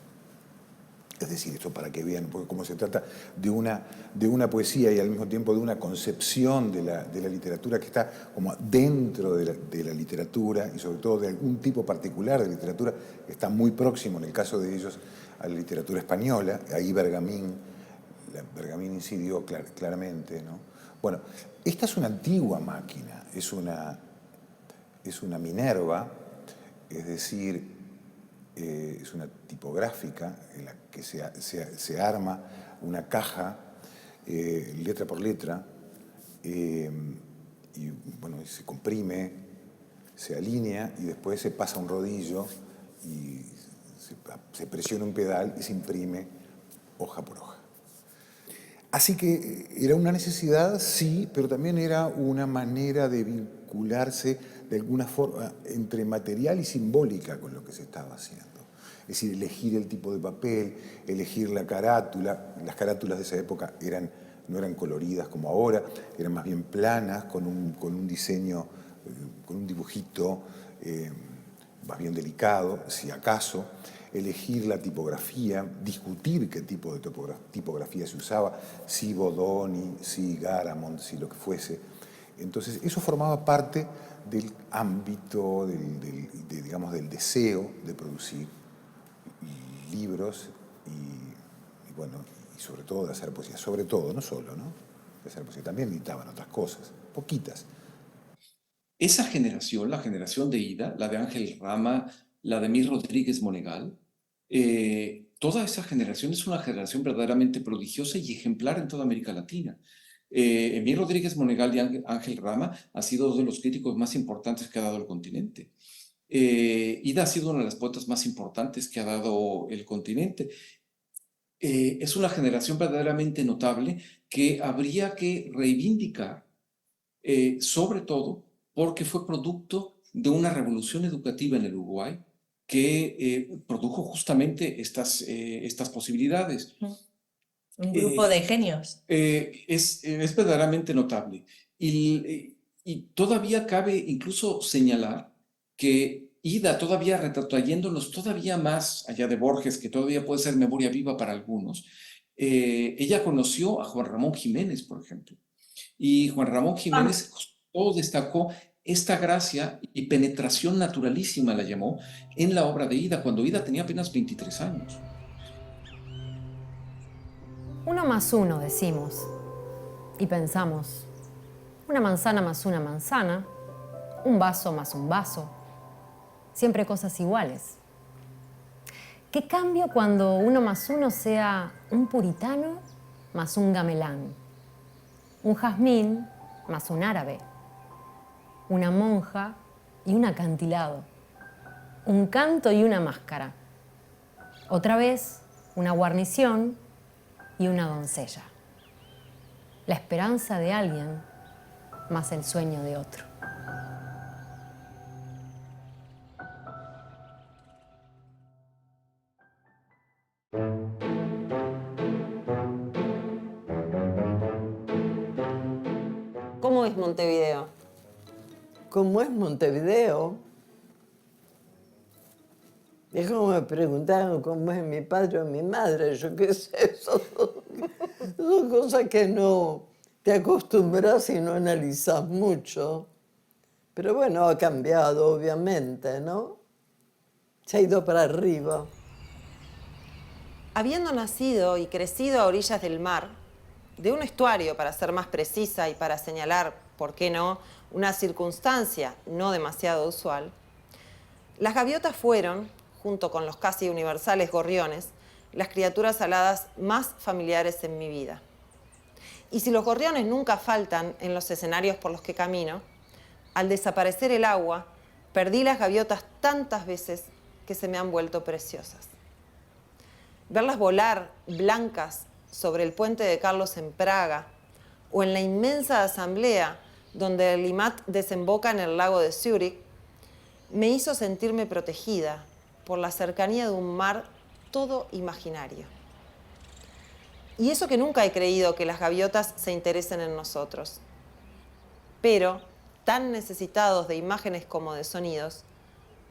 Es decir, esto para que vean, porque como se trata de una poesía y al mismo tiempo de una concepción de la literatura que está como dentro de la literatura y sobre todo de algún tipo particular de literatura que está muy próximo, en el caso de ellos, a la literatura española. Ahí Bergamín incidió claramente, ¿no? Bueno, esta es una antigua máquina, es una Minerva, es decir, es una tipográfica en la que se arma una caja letra por letra y bueno, se comprime, se alinea y después se pasa un rodillo y se presiona un pedal y se imprime hoja por hoja. Así que era una necesidad, sí, pero también era una manera de vincularse de alguna forma entre material y simbólica con lo que se estaba haciendo. Es decir, elegir el tipo de papel, elegir la carátula. Las carátulas de esa época no eran coloridas como ahora, eran más bien planas, con un diseño, con un dibujito más bien delicado, si acaso. Elegir la tipografía, discutir qué tipo de tipografía se usaba, si Bodoni, si Garamond, si lo que fuese. Entonces, eso formaba parte del ámbito, digamos, del deseo de producir libros y bueno, y sobre todo de hacer poesía. Sobre todo, no solo, ¿no? De hacer poesía. También editaban otras cosas, poquitas. Esa generación, la generación de Ida, la de Ángel Rama, la de Mir Rodríguez Monegal, toda esa generación es una generación verdaderamente prodigiosa y ejemplar en toda América Latina. Mir Rodríguez Monegal y Ángel Rama han sido dos de los críticos más importantes que ha dado el continente. Ida ha sido una de las poetas más importantes que ha dado el continente. Es una generación verdaderamente notable que habría que reivindicar, sobre todo porque fue producto de una revolución educativa en el Uruguay que produjo justamente estas posibilidades. Un grupo de genios. Es verdaderamente notable. Y todavía cabe incluso señalar que Ida, todavía retrotrayéndonos todavía más allá de Borges, que todavía puede ser memoria viva para algunos, ella conoció a Juan Ramón Jiménez, por ejemplo. Y Juan Ramón Jiménez destacó esta gracia y penetración naturalísima, la llamó, en la obra de Ida, cuando Ida tenía apenas 23 años. 1 más 1, decimos, y pensamos, una manzana más una manzana, un vaso más un vaso, siempre cosas iguales. ¿Qué cambio cuando 1 más 1 sea un puritano más un gamelán, un jazmín más un árabe, una monja y un acantilado, un canto y una máscara, otra vez una guarnición y una doncella, la esperanza de alguien más el sueño de otro? ¿Cómo es Montevideo? ¿Cómo es Montevideo? Es como me preguntaron cómo es mi padre o mi madre, yo qué sé, son cosas que no te acostumbras y no analizas mucho. Pero bueno, ha cambiado, obviamente, ¿no? Se ha ido para arriba. Habiendo nacido y crecido a orillas del mar, de un estuario, para ser más precisa y para señalar, ¿por qué no?, una circunstancia no demasiado usual, las gaviotas fueron, junto con los casi universales gorriones, las criaturas aladas más familiares en mi vida. Y si los gorriones nunca faltan en los escenarios por los que camino, al desaparecer el agua, perdí las gaviotas tantas veces que se me han vuelto preciosas. Verlas volar blancas sobre el puente de Carlos en Praga o en la inmensa asamblea donde el Limmat desemboca en el lago de Zúrich, me hizo sentirme protegida por la cercanía de un mar todo imaginario. Y eso que nunca he creído que las gaviotas se interesen en nosotros. Pero, tan necesitados de imágenes como de sonidos,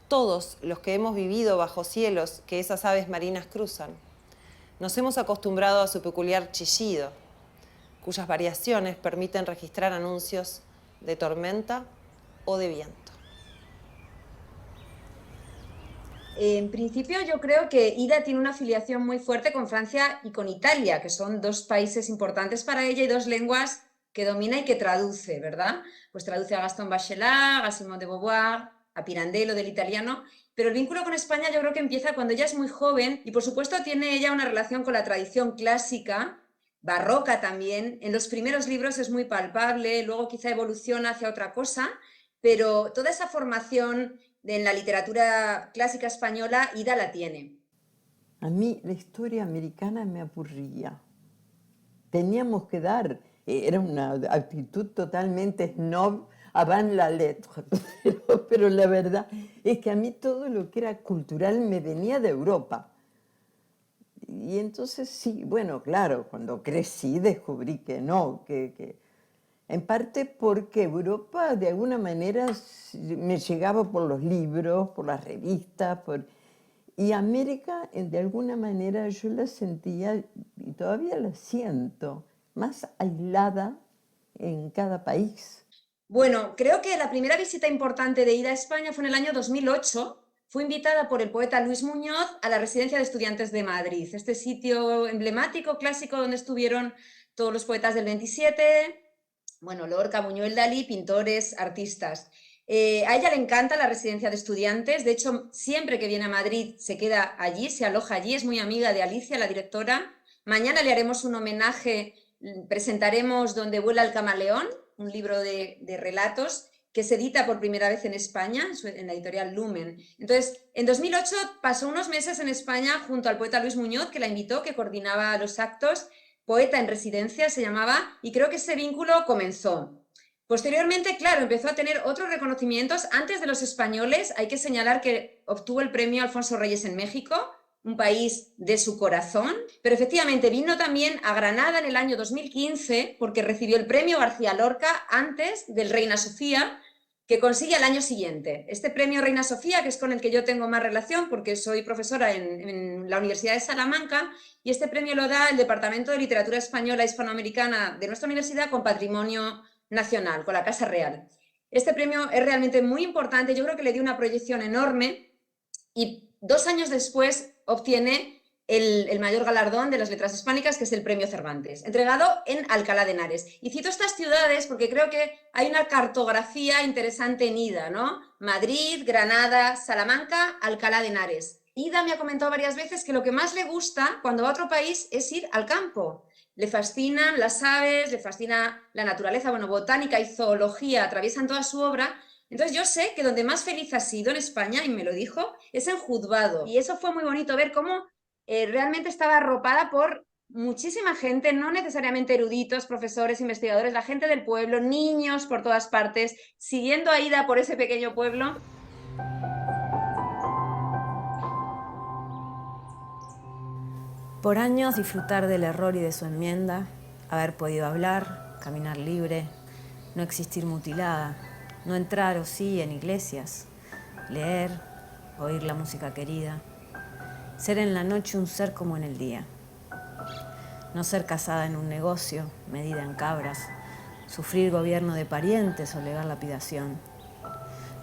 todos los que hemos vivido bajo cielos que esas aves marinas cruzan, Nos hemos acostumbrado a su peculiar chillido, cuyas variaciones permiten registrar anuncios de tormenta o de viento. En principio yo creo que Ida tiene una afiliación muy fuerte con Francia y con Italia, que son dos países importantes para ella y dos lenguas que domina y que traduce, ¿verdad? Pues traduce a Gaston Bachelard, a Simone de Beauvoir, a Pirandello del italiano, pero el vínculo con España yo creo que empieza cuando ella es muy joven y por supuesto tiene ella una relación con la tradición clásica, barroca también. En los primeros libros es muy palpable, luego quizá evoluciona hacia otra cosa, pero toda esa formación en la literatura clásica española, Ida la tiene. A mí la historia americana me aburría. Teníamos que dar, era una actitud totalmente snob avant la lettre, pero la verdad es que a mí todo lo que era cultural me venía de Europa. Y entonces sí, bueno, claro, cuando crecí descubrí que no, que en parte porque Europa de alguna manera me llegaba por los libros, por las revistas, y América de alguna manera yo la sentía, y todavía la siento, más aislada en cada país. Bueno, creo que la primera visita importante de Ida a España fue en el año 2008. Fue invitada por el poeta Luis Muñoz a la Residencia de Estudiantes de Madrid, este sitio emblemático, clásico, donde estuvieron todos los poetas del 27, bueno, Lorca, Buñuel, Dalí, pintores, artistas. A ella le encanta la residencia de estudiantes, de hecho, siempre que viene a Madrid se queda allí, se aloja allí, es muy amiga de Alicia, la directora. Mañana le haremos un homenaje, presentaremos Donde vuela el camaleón, un libro de relatos que se edita por primera vez en España, en la editorial Lumen. Entonces, en 2008 pasó unos meses en España junto al poeta Luis Muñoz, que la invitó, que coordinaba los actos. Poeta en residencia se llamaba, y creo que ese vínculo comenzó. Posteriormente, claro, empezó a tener otros reconocimientos. Antes de los españoles, hay que señalar que obtuvo el premio Alfonso Reyes en México, un país de su corazón, pero efectivamente vino también a Granada en el año 2015 porque recibió el premio García Lorca antes del Reina Sofía, que consigue al año siguiente. Este premio Reina Sofía, que es con el que yo tengo más relación porque soy profesora en la Universidad de Salamanca, y este premio lo da el Departamento de Literatura Española e Hispanoamericana de nuestra universidad con patrimonio nacional, con la Casa Real. Este premio es realmente muy importante, yo creo que le dio una proyección enorme y 2 años después obtiene el mayor galardón de las letras hispánicas, que es el Premio Cervantes, entregado en Alcalá de Henares. Y cito estas ciudades porque creo que hay una cartografía interesante en Ida, ¿no? Madrid, Granada, Salamanca, Alcalá de Henares. Ida me ha comentado varias veces que lo que más le gusta cuando va a otro país es ir al campo. Le fascinan las aves, le fascina la naturaleza, bueno, botánica y zoología atraviesan toda su obra. Entonces yo sé que donde más feliz ha sido en España, y me lo dijo, es en Juzgado. Y eso fue muy bonito ver cómo realmente estaba arropada por muchísima gente, no necesariamente eruditos, profesores, investigadores, la gente del pueblo, niños por todas partes, siguiendo a Ida por ese pequeño pueblo. Por años disfrutar del error y de su enmienda, haber podido hablar, caminar libre, no existir mutilada, no entrar o sí en iglesias, leer, oír la música querida, ser en la noche un ser como en el día, no ser casada en un negocio, medida en cabras, sufrir gobierno de parientes o legar lapidación,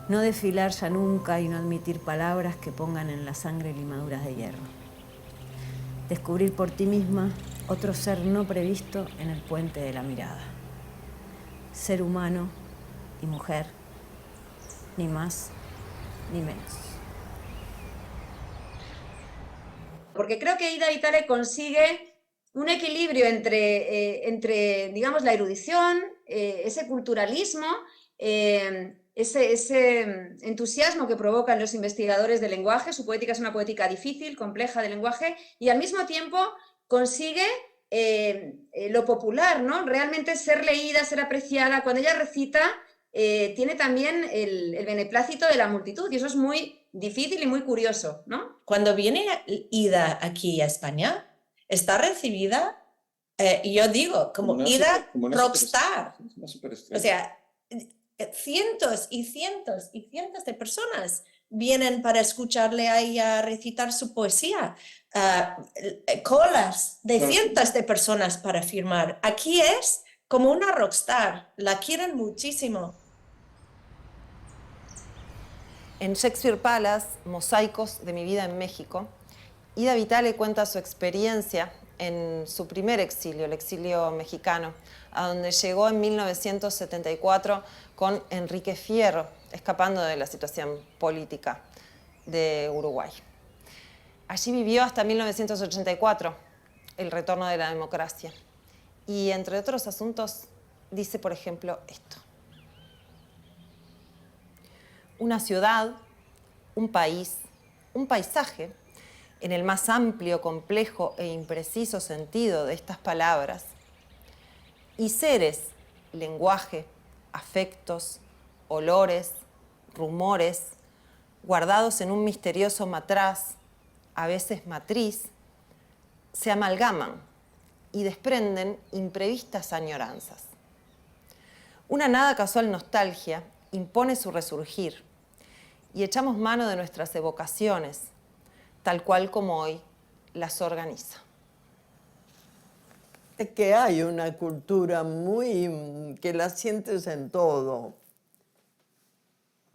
no desfilar ya nunca y no admitir palabras que pongan en la sangre limaduras de hierro. Descubrir por ti misma otro ser no previsto en el puente de la mirada. Ser humano y mujer, ni más ni menos. Porque creo que Ida Vitale consigue un equilibrio entre digamos, la erudición, ese culturalismo, ese entusiasmo que provocan los investigadores del lenguaje. Su poética es una poética difícil, compleja de lenguaje, y al mismo tiempo consigue lo popular, ¿no? Realmente ser leída, ser apreciada. Cuando ella recita, tiene también el beneplácito de la multitud, y eso es muy difícil y muy curioso, ¿no? Cuando viene Ida aquí a España, está recibida, yo digo, como Ida rockstar. O sea, cientos y cientos y cientos de personas vienen para escucharle a ella recitar su poesía. Colas de cientos de personas para firmar. Aquí es como una rockstar, la quieren muchísimo. En Shakespeare Palace, Mosaicos de mi vida en México, Ida Vitale cuenta su experiencia en su primer exilio, el exilio mexicano, a donde llegó en 1974 con Enrique Fierro, escapando de la situación política de Uruguay. Allí vivió hasta 1984, el retorno de la democracia. Y entre otros asuntos, dice, por ejemplo, esto. Una ciudad, un país, un paisaje, en el más amplio, complejo e impreciso sentido de estas palabras, y seres, lenguaje, afectos, olores, rumores, guardados en un misterioso matraz, a veces matriz, se amalgaman y desprenden imprevistas añoranzas. Una nada casual nostalgia impone su resurgir y echamos mano de nuestras evocaciones, tal cual como hoy las organiza. Es que hay una cultura muy que la sientes en todo.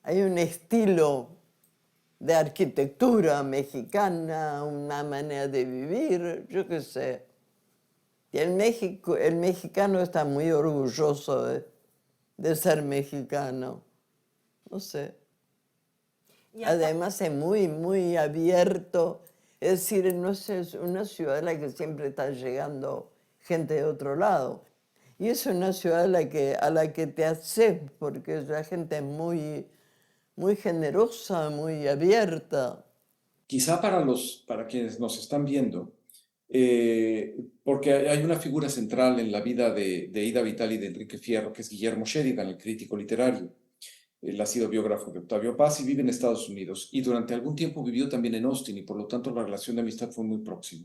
Hay un estilo de arquitectura mexicana, una manera de vivir, yo qué sé. Y el mexicano está muy orgulloso de ser mexicano, no sé. Además es muy, muy abierto, es decir, no sé, es una ciudad en la que siempre está llegando gente de otro lado. Y es una ciudad a la que te haces, porque la gente es muy, muy generosa, muy abierta. Quizá para quienes nos están viendo, porque hay una figura central en la vida de Ida Vitale y de Enrique Fierro, que es Guillermo Sheridan, el crítico literario. Él ha sido biógrafo de Octavio Paz y vive en Estados Unidos. Y durante algún tiempo vivió también en Austin y por lo tanto la relación de amistad fue muy próxima.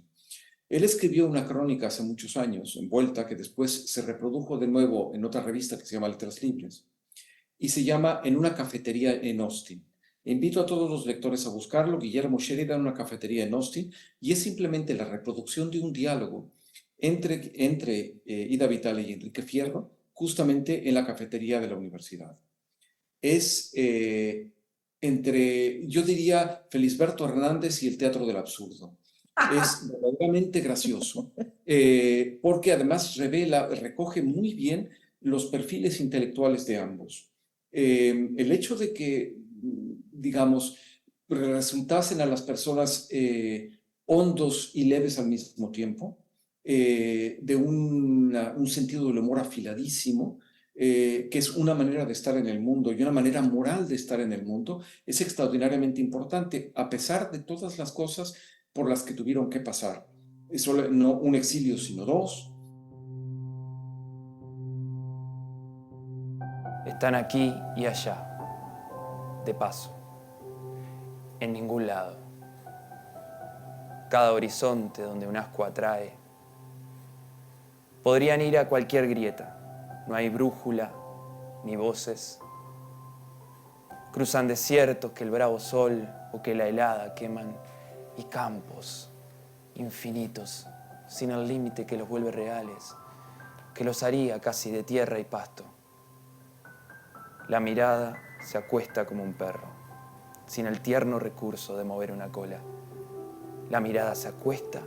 Él escribió una crónica hace muchos años, envuelta, que después se reprodujo de nuevo en otra revista que se llama Letras Libres. Y se llama En una cafetería en Austin. Invito a todos los lectores a buscarlo, Guillermo Sheridan, Una cafetería en Austin, y es simplemente la reproducción de un diálogo entre Ida Vitale y Enrique Fierro, justamente en la cafetería de la universidad. Es entre, yo diría, Felisberto Hernández y el Teatro del Absurdo. Es verdaderamente gracioso, porque además recoge muy bien los perfiles intelectuales de ambos. El hecho de que, digamos, resultasen a las personas hondos y leves al mismo tiempo, de un sentido del humor afiladísimo, que es una manera de estar en el mundo y una manera moral de estar en el mundo, es extraordinariamente importante, a pesar de todas las cosas por las que tuvieron que pasar. No un exilio, sino dos. Están aquí y allá, de paso, en ningún lado. Cada horizonte donde un ascua atrae. Podrían ir a cualquier grieta, no hay brújula ni voces. Cruzan desiertos que el bravo sol o que la helada queman y campos infinitos, sin el límite que los vuelve reales, que los haría casi de tierra y pasto. La mirada se acuesta como un perro, sin el tierno recurso de mover una cola. La mirada se acuesta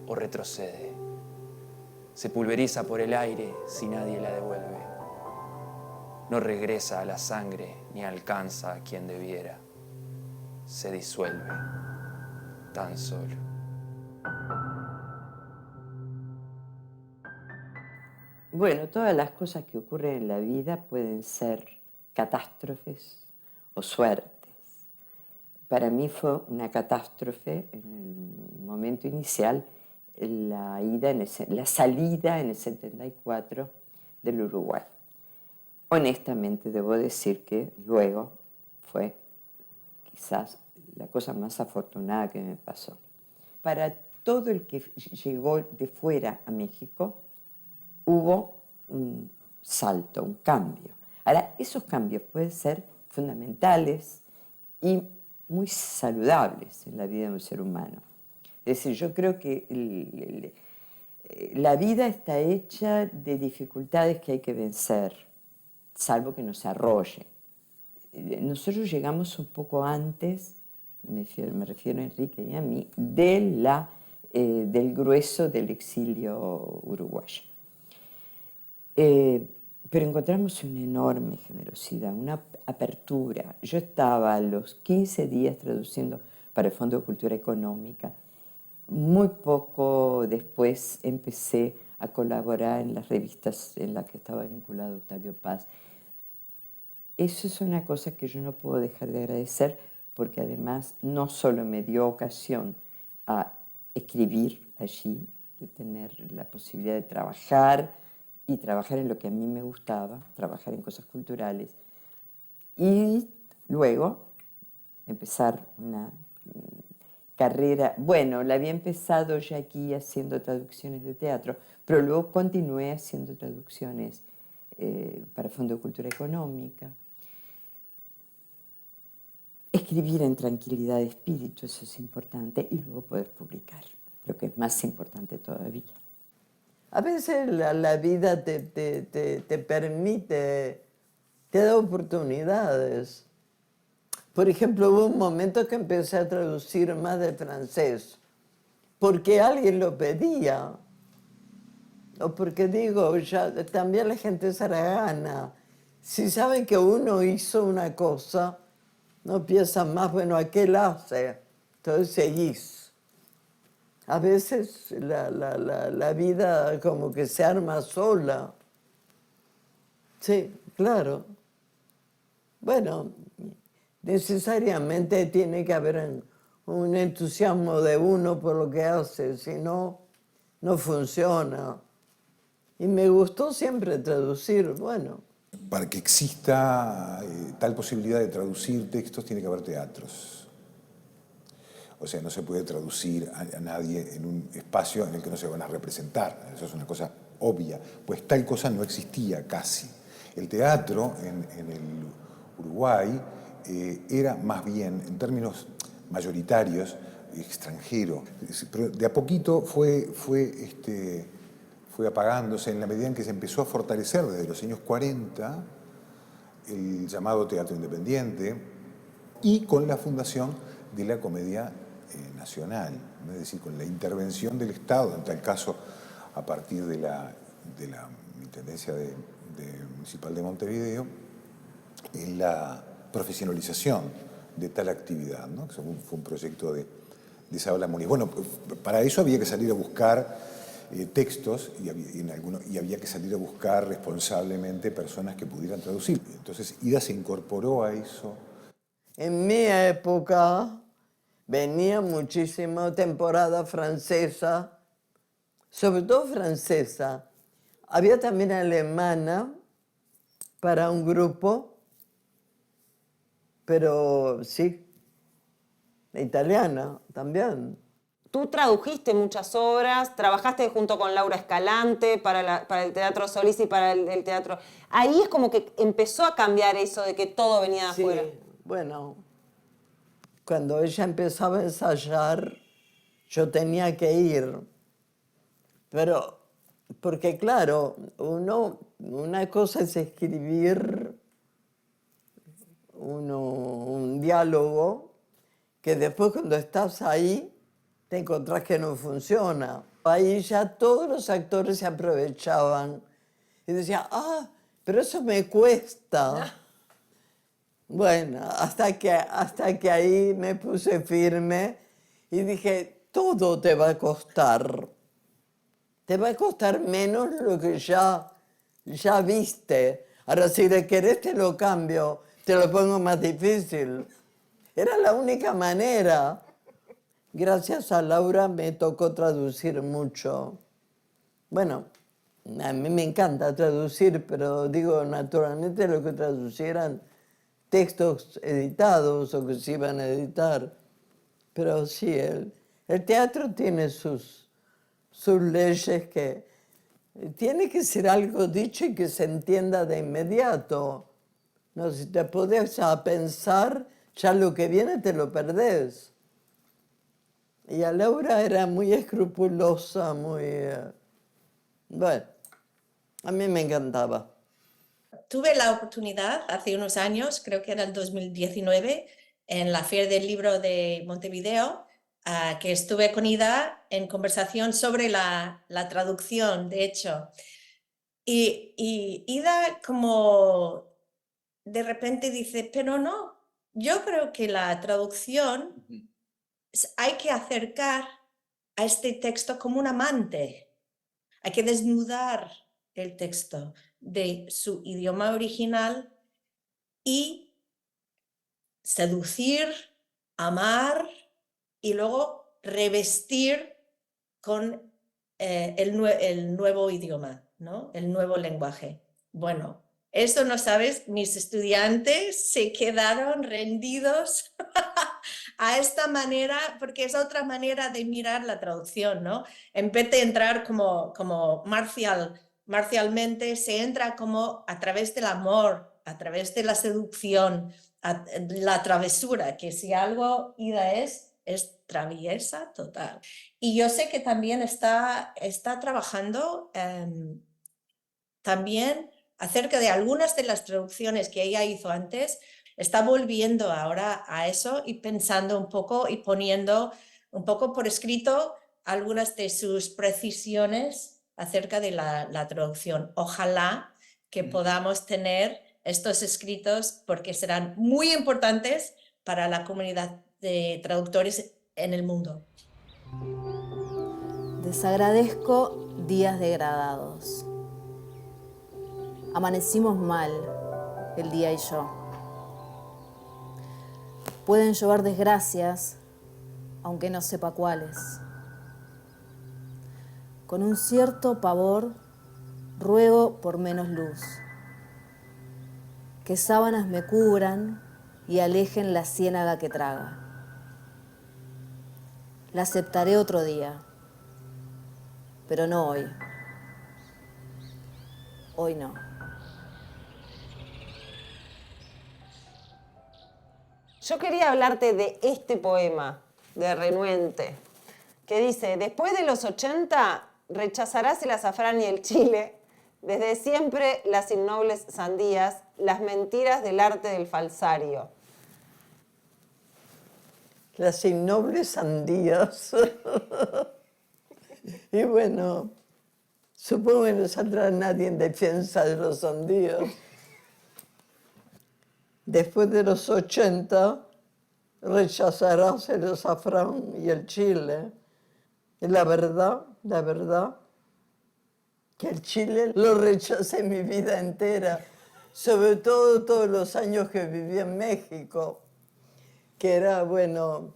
o retrocede, se pulveriza por el aire si nadie la devuelve. No regresa a la sangre ni alcanza a quien debiera. Se disuelve tan solo. Bueno, todas las cosas que ocurren en la vida pueden ser catástrofes o suertes. Para mí fue una catástrofe en el momento inicial la salida en el 74 del Uruguay. Honestamente debo decir que luego fue quizás la cosa más afortunada que me pasó. Para todo el que llegó de fuera a México, hubo un salto, un cambio. Ahora, esos cambios pueden ser fundamentales y muy saludables en la vida de un ser humano. Es decir, yo creo que la vida está hecha de dificultades que hay que vencer, salvo que nos arrolle. Nosotros llegamos un poco antes, me refiero a Enrique y a mí, del grueso del exilio uruguayo. Pero encontramos una enorme generosidad, una apertura. Yo estaba a los 15 días traduciendo para el Fondo de Cultura Económica. Muy poco después empecé a colaborar en las revistas en las que estaba vinculado Octavio Paz. Eso es una cosa que yo no puedo dejar de agradecer, porque además no solo me dio ocasión a escribir allí, de tener la posibilidad de trabajar y trabajar en lo que a mí me gustaba, trabajar en cosas culturales, y luego empezar una carrera, bueno, la había empezado ya aquí haciendo traducciones de teatro, pero luego continué haciendo traducciones para Fondo de Cultura Económica. Escribir en tranquilidad de espíritu, eso es importante, y luego poder publicar, lo que es más importante todavía. A veces la vida te permite, te da oportunidades. Por ejemplo, hubo un momento que empecé a traducir más del francés, porque alguien lo pedía, o porque digo, ya también la gente se gana. Si saben que uno hizo una cosa, no piensan más, bueno, ¿a qué la hace? Entonces seguís. A veces la vida como que se arma sola. Sí, claro. Bueno, necesariamente tiene que haber un entusiasmo de uno por lo que hace, si no, no funciona. Y me gustó siempre traducir, bueno. Para que exista tal posibilidad de traducir textos, tiene que haber teatros. O sea, no se puede traducir a nadie en un espacio en el que no se van a representar. Eso es una cosa obvia. Pues tal cosa no existía casi. El teatro en el Uruguay era más bien, en términos mayoritarios, extranjero. Pero de a poquito fue apagándose en la medida en que se empezó a fortalecer desde los años 40 el llamado teatro independiente y con la fundación de la Comedia Nacional, es decir, con la intervención del Estado, en tal caso a partir de la Intendencia Municipal de Montevideo, en la profesionalización de tal actividad, ¿no? Fue un proyecto de Isabela Muniz. Bueno, para eso había que salir a buscar textos y había que salir a buscar responsablemente personas que pudieran traducir. Entonces Ida se incorporó a eso. En mi época venía muchísimo temporada francesa, sobre todo francesa. Había también alemana para un grupo, pero sí, italiana también. Tú tradujiste muchas obras, trabajaste junto con Laura Escalante para el Teatro Solís y para el teatro. Ahí es como que empezó a cambiar eso de que todo venía de afuera. Bueno, cuando ella empezaba a ensayar, yo tenía que ir. Pero, porque claro, una cosa es escribir un diálogo que después cuando estás ahí te encontrás que no funciona. Ahí ya todos los actores se aprovechaban y decían, pero eso me cuesta. Bueno, hasta que ahí me puse firme y dije, todo te va a costar. Te va a costar menos lo que ya viste. Ahora, si le querés, te lo cambio, te lo pongo más difícil. Era la única manera. Gracias a Laura me tocó traducir mucho. Bueno, a mí me encanta traducir, pero digo, naturalmente lo que traducieran textos editados o que se iban a editar. Pero sí, el teatro tiene sus leyes que tiene que ser algo dicho y que se entienda de inmediato. No, si te pones a pensar, ya lo que viene te lo perdés. Y a Laura era muy escrupulosa, muy... bueno, a mí me encantaba. Tuve la oportunidad hace unos años, creo que era el 2019, en la Feria del Libro de Montevideo, que estuve con Ida en conversación sobre la traducción, de hecho. Y Ida como de repente dice, pero no, yo creo que la traducción hay que acercar a este texto como un amante. Hay que desnudar el texto de su idioma original y seducir, amar y luego revestir con el nuevo idioma, ¿no? El nuevo lenguaje. Bueno, eso no sabes, mis estudiantes se quedaron rendidos a esta manera, porque es otra manera de mirar la traducción, ¿no? En vez de entrar como marcialmente, se entra como a través del amor, a través de la seducción, la travesura, que si algo Ida es traviesa total. Y yo sé que también está trabajando también acerca de algunas de las traducciones que ella hizo antes, está volviendo ahora a eso y pensando un poco y poniendo un poco por escrito algunas de sus precisiones acerca de la traducción. Ojalá que podamos tener estos escritos porque serán muy importantes para la comunidad de traductores en el mundo. Desagradezco días degradados. Amanecimos mal, el día y yo. Pueden llover desgracias, aunque no sepa cuáles. Con un cierto pavor, ruego por menos luz. Que sábanas me cubran y alejen la ciénaga que traga. La aceptaré otro día, pero no hoy. Hoy no. Yo quería hablarte de este poema de Renuente, que dice, después de los 80 rechazarás el azafrán y el chile, desde siempre las innobles sandías, las mentiras del arte del falsario. Las innobles sandías. Y bueno, supongo que no saldrá nadie en defensa de los sandías. Después de los 80, rechazarás el azafrán y el chile. Y la verdad, que el chile lo rechacé mi vida entera. Sobre todo todos los años que viví en México. Que era, bueno,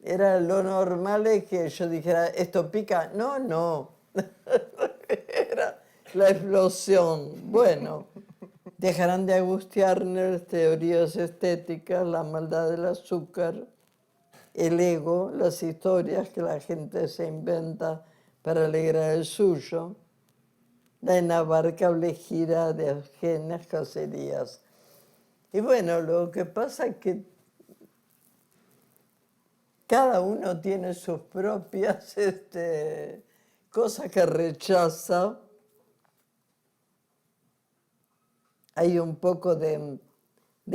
era lo normal es que yo dijera, ¿esto pica? No, no. Era la explosión. Bueno. Dejarán de angustiarnos teorías estéticas, la maldad del azúcar, el ego, las historias que la gente se inventa para alegrar el suyo, la inabarcable gira de ajenas cacerías. Y bueno, lo que pasa es que cada uno tiene sus propias cosas que rechaza. Hay un poco de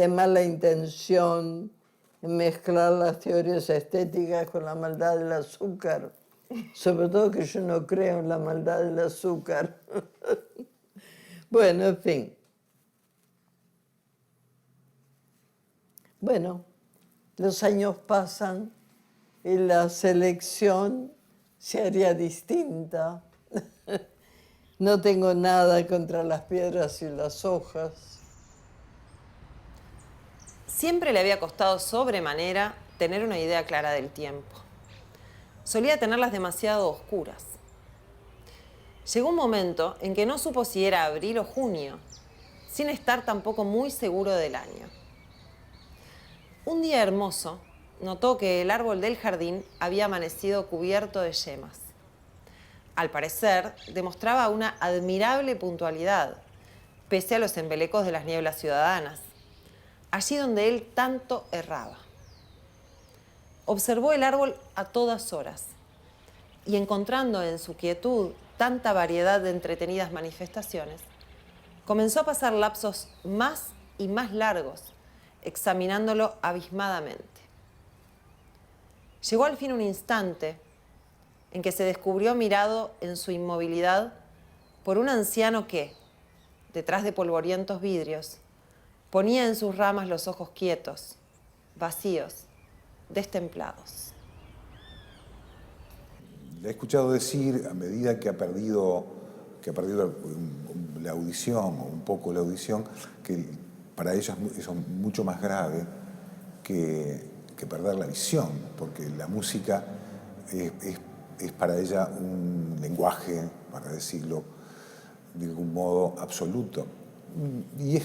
mala intención en mezclar las teorías estéticas con la maldad del azúcar. Sobre todo que yo no creo en la maldad del azúcar. Bueno, en fin. Bueno, los años pasan y la selección se haría distinta. No tengo nada contra las piedras y las hojas. Siempre le había costado sobremanera tener una idea clara del tiempo. Solía tenerlas demasiado oscuras. Llegó un momento en que no supo si era abril o junio, sin estar tampoco muy seguro del año. Un día hermoso, notó que el árbol del jardín había amanecido cubierto de yemas. Al parecer, demostraba una admirable puntualidad, pese a los embelecos de las nieblas ciudadanas. allí donde él tanto erraba. Observó el árbol a todas horas y encontrando en su quietud tanta variedad de entretenidas manifestaciones, comenzó a pasar lapsos más y más largos, examinándolo abismadamente. Llegó al fin un instante en que se descubrió mirado en su inmovilidad por un anciano que, detrás de polvorientos vidrios, ponía en sus ramas los ojos quietos, vacíos, destemplados. Le he escuchado decir, a medida que ha perdido la audición, o un poco la audición, que para ella eso es mucho más grave que perder la visión, porque la música es para ella un lenguaje, para decirlo de algún modo, absoluto. Y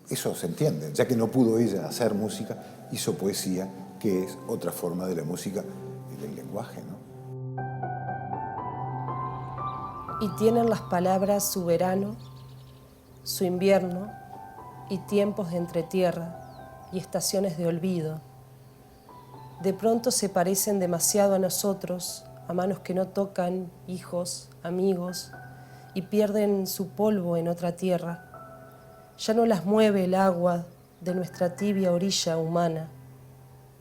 eso se entiende, ya que no pudo ella hacer música, hizo poesía, que es otra forma de la música y del lenguaje, ¿no? Y tienen las palabras su verano, su invierno y tiempos de entretierra y estaciones de olvido. De pronto se parecen demasiado a nosotros, a manos que no tocan, hijos, amigos, y pierden su polvo en otra tierra. Ya no las mueve el agua de nuestra tibia orilla humana.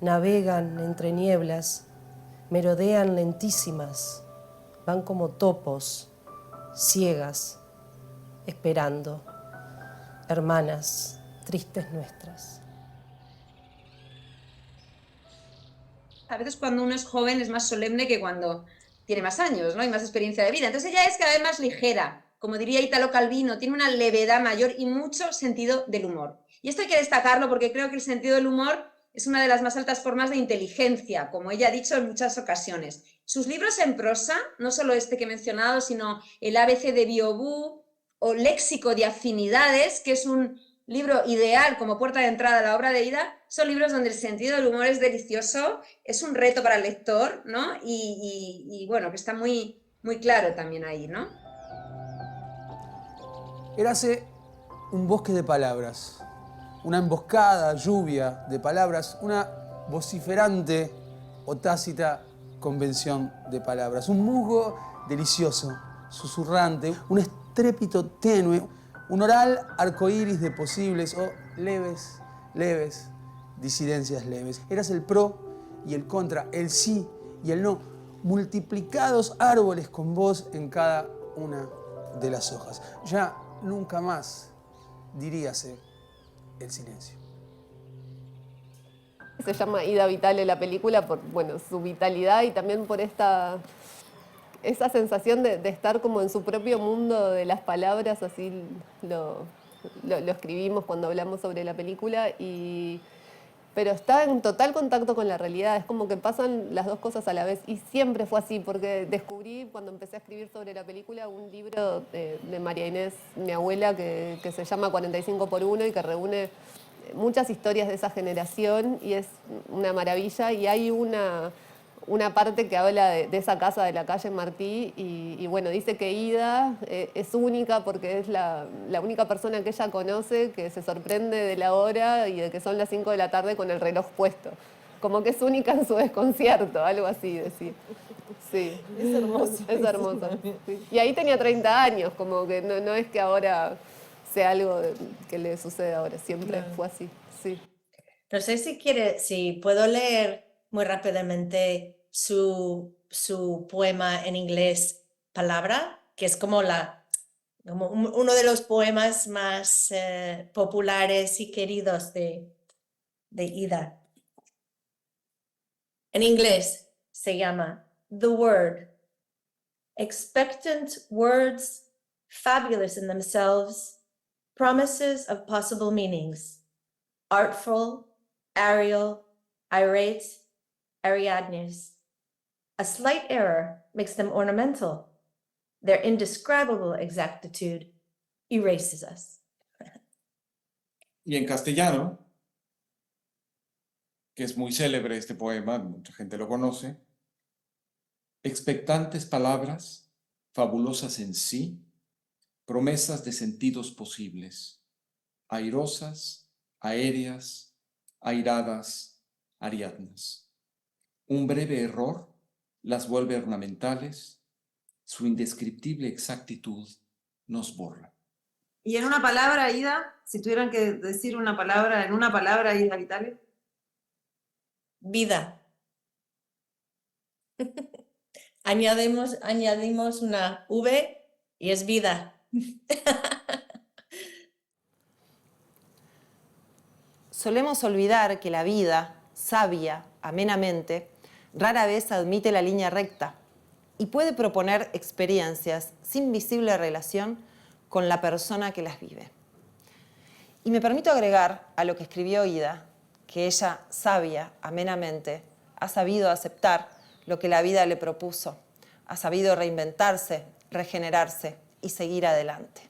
Navegan entre nieblas, merodean lentísimas, van como topos, ciegas, esperando, hermanas, tristes nuestras. A veces cuando uno es joven es más solemne que cuando tiene más años, ¿no? Y más experiencia de vida. Entonces ella es cada vez más ligera, como diría Italo Calvino, tiene una levedad mayor y mucho sentido del humor. Y esto hay que destacarlo porque creo que el sentido del humor es una de las más altas formas de inteligencia, como ella ha dicho en muchas ocasiones. Sus libros en prosa, no solo este que he mencionado, sino el ABC de Biobú o Léxico de Afinidades, que es un libro ideal como puerta de entrada a la obra de Ida, son libros donde el sentido del humor es delicioso, es un reto para el lector, ¿no? Y bueno, que está muy, muy claro también ahí, ¿no? Érase un bosque de palabras, una emboscada lluvia de palabras, una vociferante o tácita convención de palabras, un musgo delicioso, susurrante, un estrépito tenue, un oral arcoíris de posibles o leves disidencias leves. Eras el pro y el contra, el sí y el no, multiplicados árboles con voz en cada una de las hojas. Ya nunca más diríase el silencio. Se llama Ida Vitale la película por su vitalidad y también por esa sensación de estar como en su propio mundo de las palabras, así lo escribimos cuando hablamos sobre la película, pero está en total contacto con la realidad, es como que pasan las dos cosas a la vez y siempre fue así, porque descubrí cuando empecé a escribir sobre la película un libro de María Inés, mi abuela, que se llama 45x1 y que reúne muchas historias de esa generación y es una maravilla. Y hay una parte que habla de esa casa de la calle Martí y bueno, dice que Ida es única porque es la única persona que ella conoce que se sorprende de la hora y de que son las 5 de la tarde con el reloj puesto. Como que es única en su desconcierto, algo así decía. Sí. Es hermoso. Es hermoso. Sí. Y ahí tenía 30 años, como que no es que ahora sea algo que le sucede ahora, siempre fue así. Sí. No sé si puedo leer muy rápidamente su poema en inglés, Palabra, que es como uno de los poemas más populares y queridos de Ida. En inglés se llama The Word. Expectant words, fabulous in themselves, promises of possible meanings, artful, aerial, irate, Ariadnes. A slight error makes them ornamental. Their indescribable exactitude erases us. Y en castellano, que es muy célebre este poema, mucha gente lo conoce, expectantes palabras, fabulosas en sí, promesas de sentidos posibles, airosas, aéreas, airadas, ariadnas. Un breve error las vuelve ornamentales, su indescriptible exactitud nos borra. Y en una palabra, Ida, si tuvieran que decir una palabra, en una palabra, Ida Vitale. Vida. Añadimos una V y es vida. Solemos olvidar que la vida, sabia, amenamente, rara vez admite la línea recta y puede proponer experiencias sin visible relación con la persona que las vive. Y me permito agregar a lo que escribió Ida, que ella, sabia, amenamente, ha sabido aceptar lo que la vida le propuso, ha sabido reinventarse, regenerarse y seguir adelante,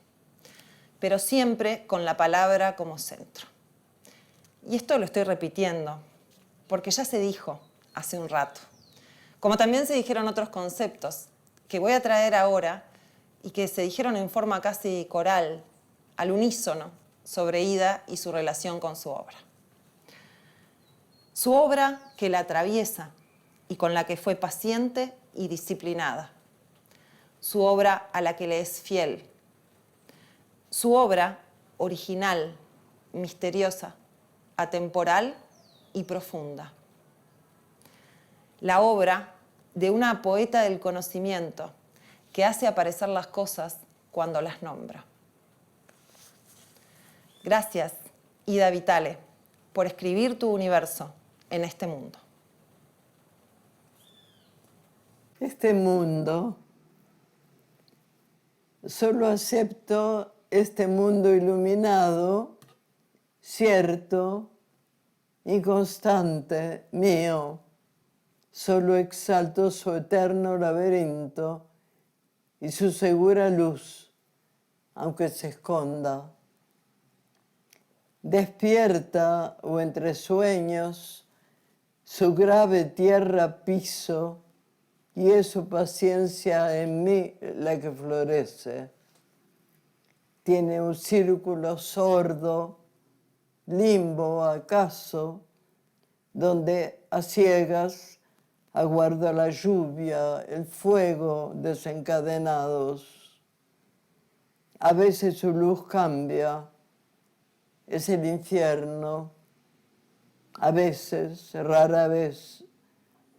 pero siempre con la palabra como centro. Y esto lo estoy repitiendo, porque ya se dijo hace un rato, como también se dijeron otros conceptos que voy a traer ahora y que se dijeron en forma casi coral, al unísono, sobre Ida y su relación con su obra. Su obra que la atraviesa y con la que fue paciente y disciplinada. Su obra a la que le es fiel. Su obra original, misteriosa, atemporal y profunda. La obra de una poeta del conocimiento que hace aparecer las cosas cuando las nombra. Gracias, Ida Vitale, por escribir tu universo en este mundo. Este mundo, solo acepto este mundo iluminado, cierto y constante mío. Solo exalto su eterno laberinto y su segura luz, aunque se esconda. Despierta o entre sueños, su grave tierra piso, y es su paciencia en mí la que florece. Tiene un círculo sordo, limbo acaso, donde a ciegas aguarda la lluvia, el fuego desencadenados. A veces su luz cambia, es el infierno, a veces, rara vez,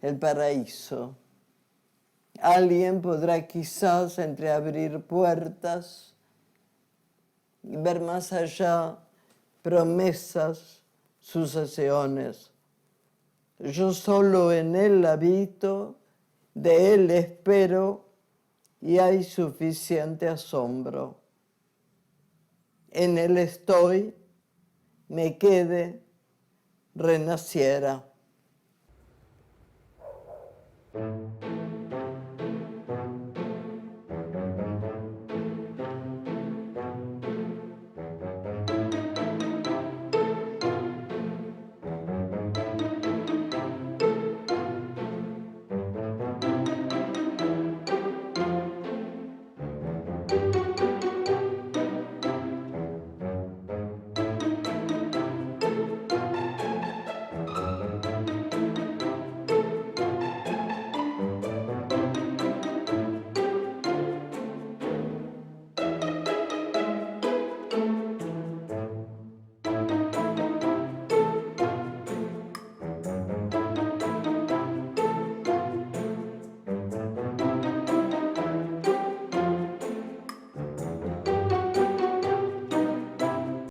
el paraíso. Alguien podrá quizás entreabrir puertas y ver más allá promesas, sucesiones. Yo solo en él habito, de él espero y hay suficiente asombro. En él estoy, me quede, renaciera.